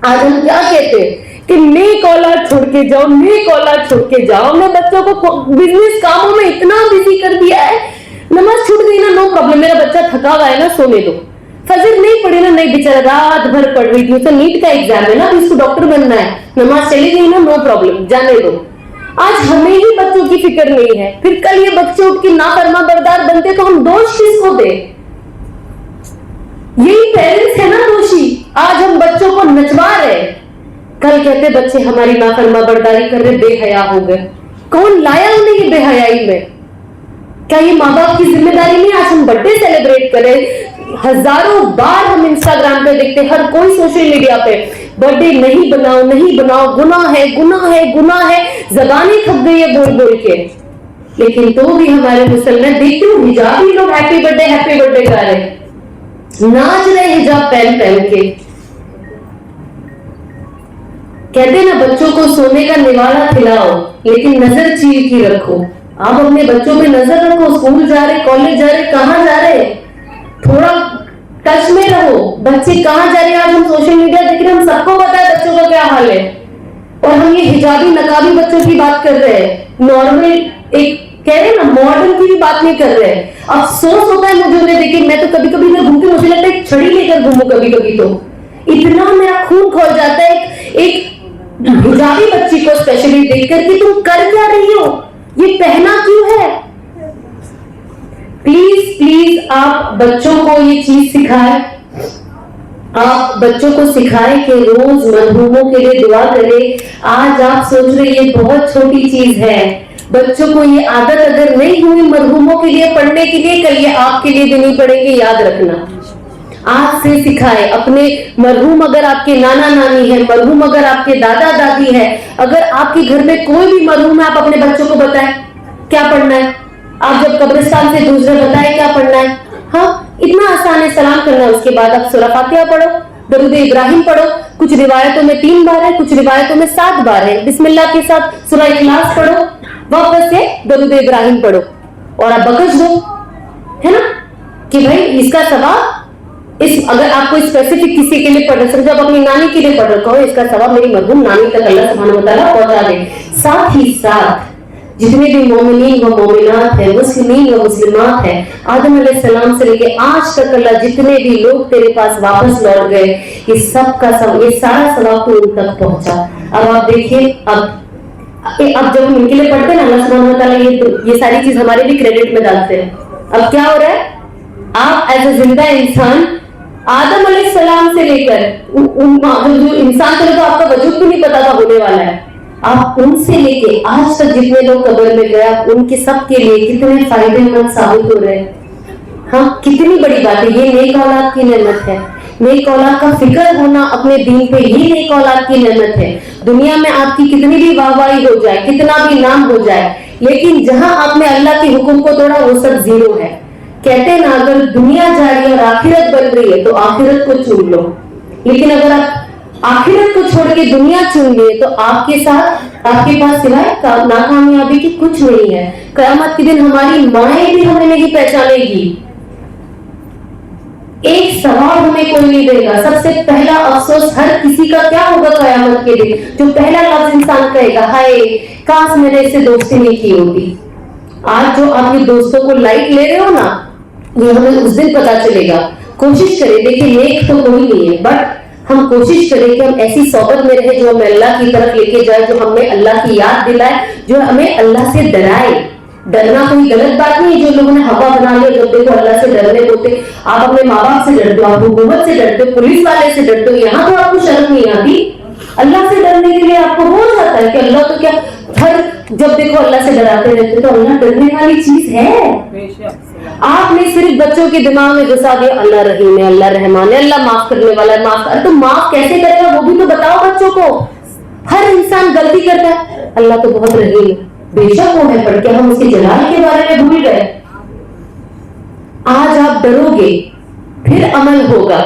[SPEAKER 1] आज हम क्या कहते हैं कि नेक औलाद छोड़ के जाओ, नेक औलाद छोड़ के जाओ. हमने बच्चों को बिजनेस कामों में इतना बिजी कर दिया है, नमाज छूट गई ना, नो प्रॉब्लम, मेरा बच्चा थका हुआ है ना, सोने दो. फजर नहीं पढ़ी ना, नहीं बेचारा रात भर पढ़ रही थी, तो नीट का एग्जाम है ना, इसको डॉक्टर बनना है, नमाज चली गई ना, नो प्रॉब्लम, जाने दो। आज हमें ही बच्चों की फिक्र नहीं है, फिर कल ये बच्चे उठ के नाफरमा बरदार बनते तो हम दोष किसको दे? यही पेरेंट्स है ना दोषी। आज हम बच्चों को नचवा रहे, कल कहते बच्चे हमारी नाफरमा बरदारी कर रहे, बेहया हो गए। कौन लाया उन्हें ये बेहयाई में? क्या ये माँ बाप की जिम्मेदारी नहीं? आज हम बर्थडे सेलिब्रेट करें, हजारों बार हम इंस्टाग्राम पे देखते, हर कोई सोशल मीडिया पे बर्थडे नहीं बनाओ, नहीं बनाओ, गुनाह है, गुनाह है, गुनाह है, जबानें थक गई है बोल बोल के। लेकिन तो भी हमारे मुसलमान देखते हो हिजाबी लोग हैप्पी बर्थडे गा रहे, नाच रहे हिजाब पहन पहन के। कहते ना बच्चों को सोने का निवाला खिलाओ, लेकिन नजर चीर की रखो। आप अपने बच्चों पे नजर रखो, स्कूल जा रहे, कॉलेज जा रहे, कहां जा रहे, थोड़ा टच में रहो, बच्चे कहां जा रहे हैं। आज हम सोशल मीडिया देख रहे हैं, हम सबको पता है बच्चों का क्या हाल है, और हम ये हिजाबी नकाबी बच्चों की बात कर रहे हैं, नॉर्मल एक कह रहे हैं ना मॉडर्न की भी बात नहीं कर रहे हैं। अफसोस होता है मुझे उन्हें देखे, मैं तो कभी कभी मैं घूमती, मुझे लगता है एक छड़ी लेकर घूमू कभी कभी, तो इतना मेरा खून खोल जाता है एक हिजाबी बच्ची को स्पेशली देखकर कि तुम कर क्या रही हो, ये पहना क्यों है। प्लीज प्लीज आप बच्चों को ये चीज सिखाएं, आप बच्चों को सिखाएं कि रोज मरहूमों के लिए दुआ करें। आज आप सोच रहे ये बहुत छोटी चीज है, बच्चों को ये आदत अगर नहीं हुई मरहूमों के लिए पढ़ने के लिए, कल ये आपके लिए भी नहीं पढ़ेंगे, याद रखना। आज से सिखाए अपने मरहूम, अगर आपके नाना नानी है, मरहूम अगर आपके दादा दादी है, अगर आपके घर में कोई भी मरहूम है, आप अपने बच्चों को बताएं क्या पढ़ना है। आप जब कब्रिस्तान से दूसरे बताएं क्या पढ़ना है, हाँ इतना आसान है, सलाम करना है, उसके बाद आप सूरह फातिहा पढ़ो, दरूद इब्राहिम पढ़ो, कुछ रिवायतों में 3 बार है, कुछ रिवायतों में 7 बार है, बिस्मिल्लाह के साथ सूरह इखलास पढ़ो, वापस से दरूद इब्राहिम पढ़ो, और आप बख्श दो, है ना, कि भाई इसका सवाब इस, अगर आपको स्पेसिफिक किसी के लिए पढ़, समझो आप अपनी नानी के लिए पढ़ रखा हो, इसका सवाब मेरी मरहूम नानी तक अल्लाह सुब्हानहू व तआला पहुंचा दे। साथ ही साथ जितने भी मोमिनीन व मोमिनात है, मुस्लिमीन व मुस्लिमात है, आदम अलैहिस्सलाम से लेके आज तक अल्लाह जितने भी लोग तेरे पास वापस लौट गए, ये सब का सब, ये सारा सवाब तो उन तक पहुंचा। अब आप देखिए, अब जब हम इनके लिए पढ़ते हैं ना, अल्लाह सुब्हानहू व तआला ये सारी चीज हमारे भी क्रेडिट में डालते हैं। अब क्या हो रहा है, आप एज ए जिंदा इंसान आदम अलैहिस्सलाम से लेकर जो इंसान थे, तो आपका वजूद भी नहीं पता था होने वाला है, आप उनसे लेके आज तक जितने लोग कब्र में गए, आप उनके सब के लिए कितने फायदेमंद साबित हो रहे हैं। हाँ, कितनी बड़ी बात है, ये नेक औलाद की नेमत है, नेक औलाद का फिक्र होना अपने दीन पे, ये नेक औलाद की नेमत है। दुनिया में आपकी कितनी भी वाहवाही हो जाए, कितना भी नाम हो जाए, लेकिन जहां आपने अल्लाह के हुक्म को तोड़ा वो सब जीरो है। कहते हैं ना, अगर दुनिया जा रही है और आखिरत बन रही है तो आखिरत को चुन लो, लेकिन अगर आप आखिरत को छोड़ के दुनिया चुन लिए तो आपके साथ, आपके पास सिवाय नाकामयाबी की कुछ नहीं है। कयामत के दिन हमारी माएं भी हमें नहीं पहचानेगी, एक सवाल हमें कोई नहीं देगा। सबसे पहला अफसोस हर किसी का क्या होगा कयामत के दिन, जो पहला लफ्ज इंसान कहेगा, हाय काश मैंने इससे दोस्ती नहीं की होती। आज जो आप ये दोस्तों को लाइक ले रहे हो ना, ये हमें उस दिन पता चलेगा। कोशिश करें, देखिए नेक तो कोई नहीं है, बट हम कोशिश करें कि हम ऐसी सोबत में रहे जो हमें अल्लाह की तरफ लेके जाए, जो हमें अल्लाह की याद दिलाए, जो हमें अल्लाह से डराए। डरना कोई गलत बात नहीं है, जो लोगों ने हवा बना लिया, जब देखो अल्लाह से डरने होते। आप अपने माँ बाप से डरते हो, आप हुकूमत से डरते हो, पुलिस वाले से डरते हो, यहाँ तो आपको शर्म नहीं आती। अल्लाह से डरने के लिए आपको हो जाता है कि अल्लाह तो क्या, हर जब देखो अल्लाह से डराते रहते, तो अल्लाह डरने वाली चीज है। आपने सिर्फ बच्चों के दिमाग में घुसा दिया अल्लाह रहीम है, अल्लाह रहमान है, अल्लाह माफ करने वाला है, माफ कर, तो माफ कैसे करेगा वो भी तो बताओ बच्चों को। हर इंसान गलती करता है, अल्लाह तो बहुत रहीम है, बेशक वो है, पर क्या हम उसके जलाल के बारे में भूल गए। आज आप डरोगे फिर अमल होगा,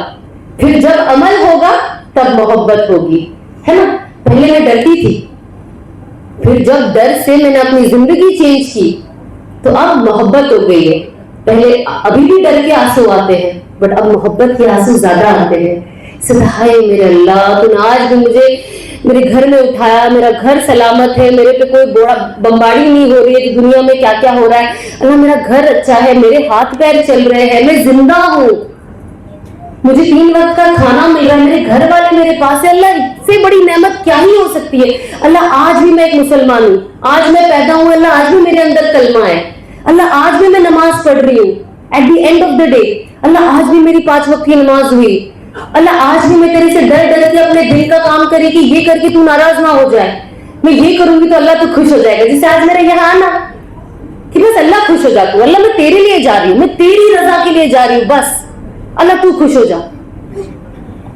[SPEAKER 1] फिर जब अमल होगा तब मोहब्बत होगी, है ना। पहले मैं डरती थी, फिर जब डर से मैंने अपनी जिंदगी चेंज की तो अब मोहब्बत हो गई है। पहले अभी भी डर के आंसू आते हैं, बट अब मोहब्बत के आंसू ज्यादा आते हैं। सदाए मेरे अल्लाह, तूने आज भी मुझे मेरे घर में उठाया, मेरा घर सलामत है, मेरे पे कोई बड़ा बमबारी नहीं हो रही है कि दुनिया में क्या क्या हो रहा है। अल्लाह मेरा घर अच्छा है, मेरे हाथ पैर चल रहे हैं, मैं जिंदा हूं। मुझे 3 वक्त का खाना मिल रहा है, मेरे घर वाले मेरे पास है, अल्लाह इससे बड़ी नेमत क्या ही हो सकती है। अल्लाह आज भी मैं एक मुसलमान हूँ, आज मैं पैदा हूँ, अल्लाह आज भी मेरे अंदर कलमा है, अल्लाह आज भी मैं नमाज पढ़ रही हूँ at the end of the day, Allah आज भी मेरी 5 वक्त की नमाज हुई, अल्लाह आज भी मैं तेरे से डर डर के अपने दिल का काम करे कि ये करके तू नाराज ना हो जाए, मैं ये करूंगी तो अल्लाह तो खुश हो जाएगा। जैसे आज मेरा यहाँ आना कि बस अल्लाह खुश हो जा, तू अल्लाह मैं तेरे लिए जा रही हूँ, मैं तेरी रजा के लिए जा रही हूँ, बस अल्लाह तू खुश हो जा।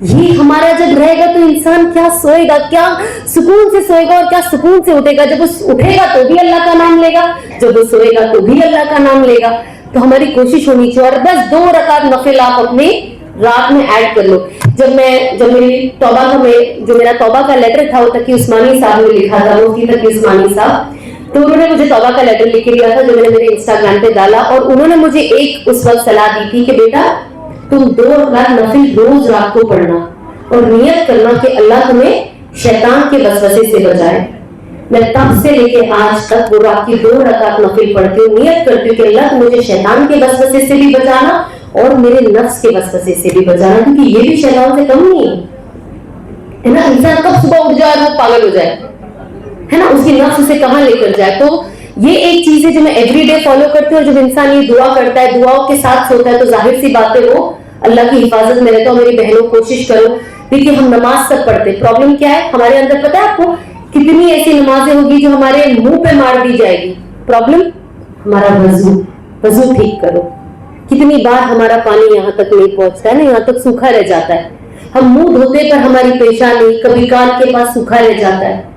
[SPEAKER 1] ये हमारा जब रहेगा तो इंसान क्या सोएगा, क्या सुकून से सोएगा और क्या सुकून से उठेगा। जब वो उठेगा तो भी अल्लाह का नाम लेगा, जब वो सोएगा तो भी अल्लाह का नाम लेगा। तो हमारी कोशिश होनी चाहिए। और बस 2 रकात नफिल आप अपने रात में ऐड कर लो। जब मेरी तौबा का जो मेरा तौबा का लेटर था वो तकी उस्मानी साहब ने लिखा था, मुफ्ती तकी उस्मानी साहब, तो उन्होंने मुझे तौबा का लेटर लिख के दिया था जो मैंने मेरे इंस्टाग्राम पे डाला। और उन्होंने मुझे एक उस वक्त सलाह दी थी कि बेटा तुम 2 रकात नफिल रोज रात को पढ़ना और नियत करना कि अल्लाह तुम्हें शैतान के वसवसे से बचाए। मैं तब से लेके आज तक वो रात की 2 रकात नफिल पढ़ती हूँ, नियत करती हूँ कि अल्लाह मुझे शैतान के वसवसे से भी बचाना और मेरे नफ्स के वसवसे से भी बचाना, क्योंकि ये भी शैतान से कम नहीं है ना। इंसान कब सुबह उठ जाए और वो पागल हो जाए, है ना, उसकी नफ्स उसे कहाँ लेकर जाए। तो ये एक चीज है जो मैं एवरीडे फॉलो करती हूँ। जब इंसान ये दुआ करता है, दुआओं के साथ सोता है, तो जाहिर सी बात है वो अल्लाह की हिफाजत में रहता है। मेरी बहनों कोशिश करो, देखिए हम नमाज सब पढ़ते, प्रॉब्लम क्या है हमारे अंदर पता है आपको, कितनी ऐसी नमाजें होगी जो हमारे मुंह पे मार दी जाएगी। प्रॉब्लम हमारा वजू ठीक करो। कितनी बार हमारा पानी यहाँ तक नहीं पहुंचता है ना, यहाँ तक सूखा रह जाता है, हम मुंह धोते पर हमारी पेशानी कभी कान के पास सूखा रह जाता है।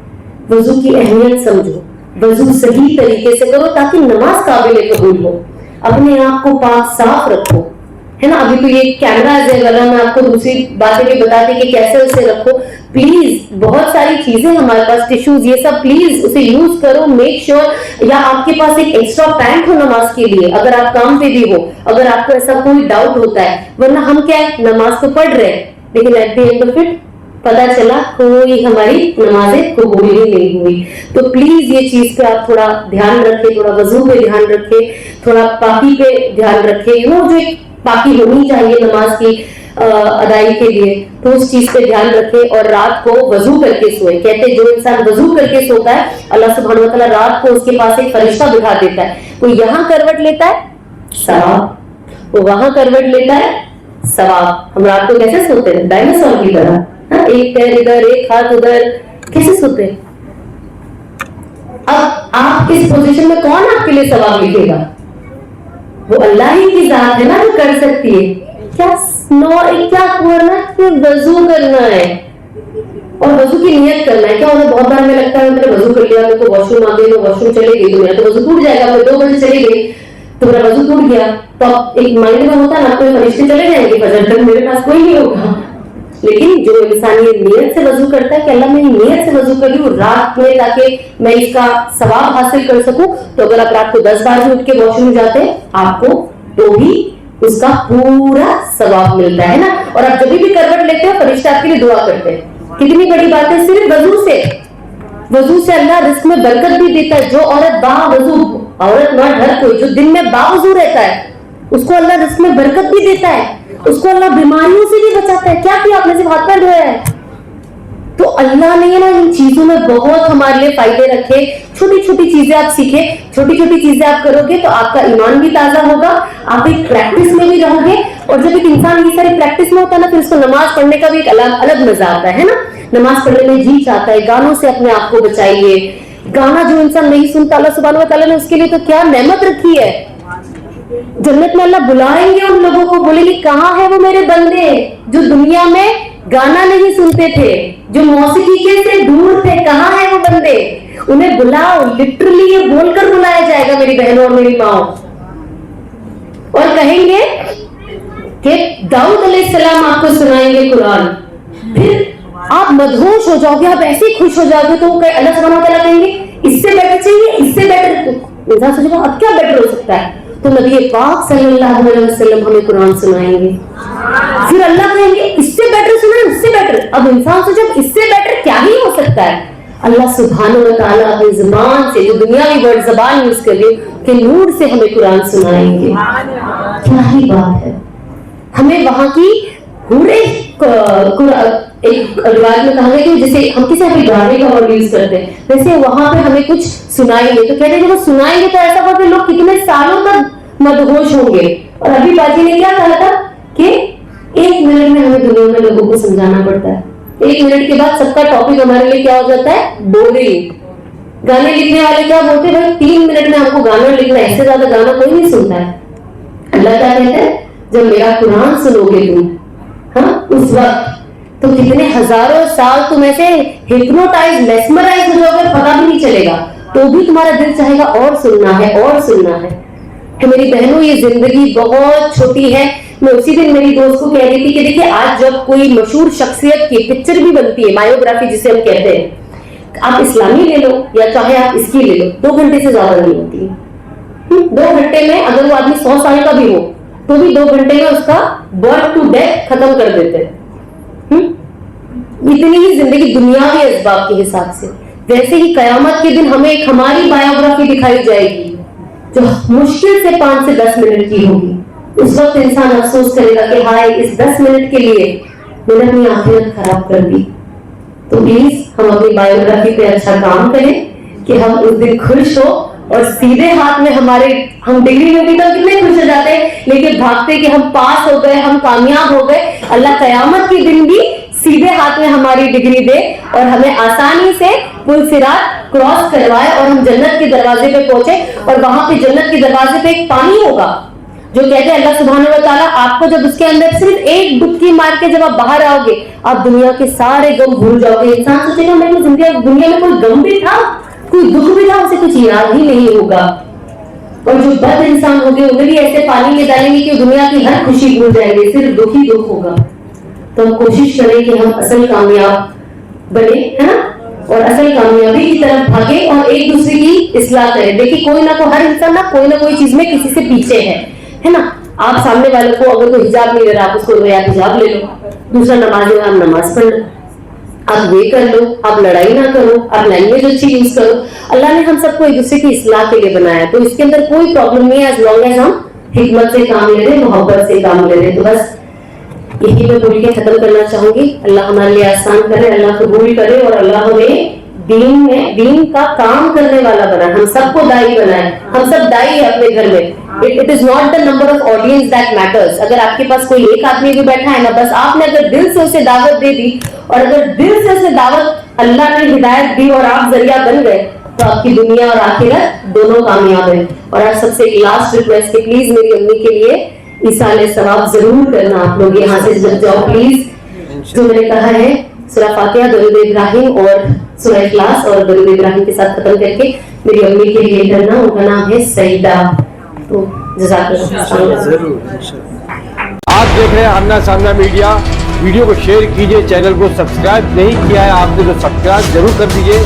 [SPEAKER 1] वजू की अहमियत समझो, वजू सही तरीके से करो ताकि नमाज काबिल कबूल हो। अपने आप को पाक साफ रखो, है ना। अभी तो ये कैमरा है, वरना मैं आपको दूसरी बातें भी बताती कि कैसे उसे रखो। प्लीज बहुत सारी चीजें हमारे पास, टिश्यूज, ये सब प्लीज उसे यूज करो। मेक श्योर या आपके पास एक एक्स्ट्रा पैंट हो नमाज के लिए, अगर आप काम पे भी हो, अगर आपको ऐसा कोई डाउट होता है। वरना हम क्या है, नमाज तो पढ़ रहे हैं लेकिन eight the end of it पता चला कोई हमारी नमाजें कबूल ही नहीं हुई। तो प्लीज ये चीज पे आप थोड़ा ध्यान रखें, थोड़ा वजू पे ध्यान रखें, थोड़ा पाकी पे ध्यान रखें। जो एक पाकी होनी चाहिए नमाज की अदाई के लिए, तो उस चीज पे ध्यान रखें। और रात को वजू करके सोए। कहते जो इंसान वजू करके सोता है अल्लाह सुब्हानहू व तआला रात को उसके पास एक फरिश्ता बिठा देता है। वो यहाँ करवट लेता है सवाब, वो वहां करवट लेता है सवाब। हम रात को कैसे सोते हैं, डायनासोर की तरह, एक पैर इधर एक हाथ उधर, कैसे सोते हैं। अब आप इस पोजीशन में कौन आपके लिए सवाब लिखेगा, वो अल्लाह ही की जात है ना जो कर सकती है। क्या करना है, वजू करना है और वजू की नियत करना है। क्या होता है बहुत बार हमें लगता है मैंने वजू कर लिया, मेरे को वॉशरूम आ गई, मैं वॉशरूम चले गई तो मेरा तो वजू टूट जाएगा, मैं 2 बजे चली गई तो मेरा वजू टूट गया। तो एक माइंड में होता है ना, कोई फरिश्ते चले जाएंगे फजर तक, मेरे पास कोई नहीं होगा। लेकिन जो इंसान ये नियत से वजू करता है कि अल्लाह मैं नियत से वजू कर रही हूँ रात में ताकि मैं इसका सवाब हासिल कर सकूं, तो अगर आप रात को 10 बार भी उठ के वॉशरूम जाते हैं आपको तो भी उसका पूरा सवाब मिलता है ना। और आप जब भी करवट लेते हो फरिश्ते आपके लिए दुआ करते हैं। कितनी बड़ी बात है, सिर्फ वजू से अल्लाह रिस्क में बरकत भी देता है। जो औरत बावजू, औरत मर्द हर कोई जो दिन में बावजू रहता है उसको अल्लाह रिस्क में बरकत भी देता है, उसको अल्लाह बीमारियों से भी बचाता है। क्या किया आपने, सिर्फ हाथ पैर धोया है। तो अल्लाह ने ना इन चीजों में बहुत हमारे लिए फायदे रखे। छोटी छोटी चीजें आप सीखे, छोटी छोटी चीजें आप करोगे तो आपका ईमान भी ताजा होगा, आप एक प्रैक्टिस में भी रहोगे। और जब एक इंसान ये सारी प्रैक्टिस में होता है ना, फिर उसको नमाज पढ़ने का भी एक अलग मजा आता है ना। नमाज पढ़ने में जी चाहता है। गानों से अपने आप को बचाइए। गाना जो इंसान नहीं सुनता, अल्लाह सुब्हानहू व तआला ने उसके लिए तो क्या नेमत रखी है। जन्नत में अल्लाह बुलाएंगे उन लोगों को, बोलेंगे कहाँ है वो मेरे बंदे जो दुनिया में गाना नहीं सुनते थे, जो मौसीकी के से दूर थे, कहाँ है वो बंदे, उन्हें बुलाओ। लिटरली ये बोलकर बुलाया जाएगा मेरी बहनों और मेरी माओ। और कहेंगे कि दाऊद अलैहिस्सलाम आपको सुनाएंगे कुरान, फिर आप मदहोश हो जाओगे, आप ऐसे खुश हो जाओगे। तो अल्लाह सुब्हानहू व तआला कहेंगे इससे बेटर चाहिए, इससे बेटर। इंसान सोचेगा अब क्या बेटर हो सकता है, तो नबी पाक सल्लल्लाहु अलैहि वसल्लम हमें कुरान सुनाएंगे। फिर अल्लाह कहेंगे इससे बेटर सुनाए, उससे बेटर। अब इंसान सोचे इससे बेटर क्या ही हो सकता है। अल्लाह सुब्हानहू व तआला अपनी जुबान से, जो दुनियावी वर्ड ज़बान यूज कर रही है, के नूर से हमें कुरान सुनाएंगे। क्या ही बात है। हमें वहां की पूरे एक रिवाज में कहा गया कि जैसे हम किसी भी गाने का वर्ड यूज करते हैं, वैसे वहां पे हमें कुछ सुनाएंगे, तो कहते हैं जब वो सुनाएंगे तो ऐसा करते लोग कितने सालों तक मदहोश होंगे। और अभी बाजी ने क्या कहा था कि 1 मिनट में हमें दुनिया में लोगों को समझाना पड़ता है। 1 मिनट के बाद सबका टॉपिक हमारे लिए क्या हो जाता है, बोरिंग। गाने लिखने वाले क्या बोलते हैं, भाई 3 मिनट में हमको गाना लिखना है, इससे ज्यादा गाना कोई नहीं सुनता है। अल्लाह क्या कहता है, जब मेरा कुरान सुनोगे तुम, हाँ, उस वक्त तो कितने हजारों साल तुम ऐसे हिप्नोटाइज मेस्मराइज हो जाओगे, पता भी नहीं चलेगा, तो भी तुम्हारा दिल चाहेगा और सुनना है और सुनना है। तो मेरी बहनों, ये जिंदगी बहुत छोटी है। मैं उसी दिन मेरी दोस्त को कह रही थी कि देखिए, आज जब कोई मशहूर शख्सियत की पिक्चर भी बनती है, बायोग्राफी जिसे हम कहते हैं, आप इस्लामी ले लो या चाहे आप इसकी ले लो, 2 घंटे से ज्यादा नहीं होती है। 2 घंटे में अगर वो आदमी 100 साल का भी हो तो भी 2 घंटे में उसका बर्थ टू डेथ खत्म कर देते हैं। इतनी ही जिंदगी दुनियावी असबाब के हिसाब से। वैसे ही कयामत के दिन हमें एक हमारी बायोग्राफी दिखाई जाएगी जो मुश्किल से 5 से 10 मिनट की होगी। उस वक्त इंसान अफसोस करेगा कि हाय, इस 10 मिनट के लिए मैंने अपनी आखिरत खराब कर दी। तो प्लीज हम अपनी बायोग्राफी पे अच्छा काम करें कि हम उस दिन खुश हो, और सीधे हाथ में हमारे, हम डिग्री में भी तो कितने खुश हो जाते हैं, लेकिन भागते कि हम पास हो गए, हम कामयाब हो गए। अल्लाह कयामत के दिन भी सीधे हाथ में हमारी डिग्री दे और हमें आसानी से पुल सिरात क्रॉस करवाए और हम जन्नत के दरवाजे पे पहुंचे। और वहां पे जन्नत के दरवाजे पे एक पानी होगा जो कहते हैं अल्लाह सुब्हानहू व तआला आपको जब उसके अंदर सिर्फ एक डुबकी मार के जब आप बाहर आओगे, आप दुनिया के सारे गम भूल जाओगे। इंसान सोचेगा मेरे को दुनिया में कोई गम भी था, कोई दुख भी था, उसे कुछ याद ही नहीं होगा। और जो बद इंसान होंगे उन्हें भी ऐसे पानी में डालेंगे कि दुनिया की हर खुशी भूल जाएंगे, सिर्फ दुख ही दुख होगा। तो हम कोशिश करें कि हम असल कामयाब बने, है ना, और असल कामयाबी की तरफ भागे और एक दूसरे की इस्लाह करें। देखिए, कोई ना कोई, हर इंसान ना कोई ना कोई चीज में किसी से पीछे है ना। आप सामने वाले को अगर कोई हिजाब नहीं दे रहा, आप उसको हिजाब ले लो। दूसरा नमाज है, आप नमाज पढ़ लो, आप ये कर लो, आप लड़ाई ना करो, आप लैंग्वेज अच्छी यूज करो। अल्लाह ने हम सबको एक दूसरे की इस्लाह के लिए बनाया, तो इसके अंदर कोई प्रॉब्लम नहीं है, एज लॉन्ग एज हम हिकमत से काम ले रहे, मोहब्बत से काम ले रहे। तो बस यही मैं बोल के खत्म करना चाहूंगी। अल्लाह हमारे लिए आसान करे, अल्लाह कबूल करे, और अल्लाह हमें दीन का काम करने वाला बनाए, हम सबको दाई बनाए। हम सब दाई है अपने घर में। It is not the number of audience that matters. अगर आपके पास कोई एक आदमी भी बैठा है ना, बस आपने अगर दिल से उसे दावत दे दी, और अगर दिल से उसे दावत अल्लाह ने हिदायत दी और आप जरिया बन गए, तो आपकी दुनिया और आखिरत दोनों कामयाब है। और आज सबसे एक लास्ट रिक्वेस्ट है, प्लीज मेरी अम्मी के लिए ईसाले सवाब जरूर करना। आप लोग यहाँ से जब जाओ प्लीज, जो मैंने कहा है सूरह फातिहा, दरूद इब्राहिम और सूरह इखलास और दरूद इब्राहिम के साथ खत्म करके मेरी अम्मी के लिए करना। उनका नाम है सईदा। तो जज़ाकल्लाह।
[SPEAKER 2] आप देख रहे हैं आमना सामना मीडिया। वीडियो को शेयर कीजिए, चैनल को सब्सक्राइब नहीं किया है आपने तो सब्सक्राइब जरूर कर दीजिए।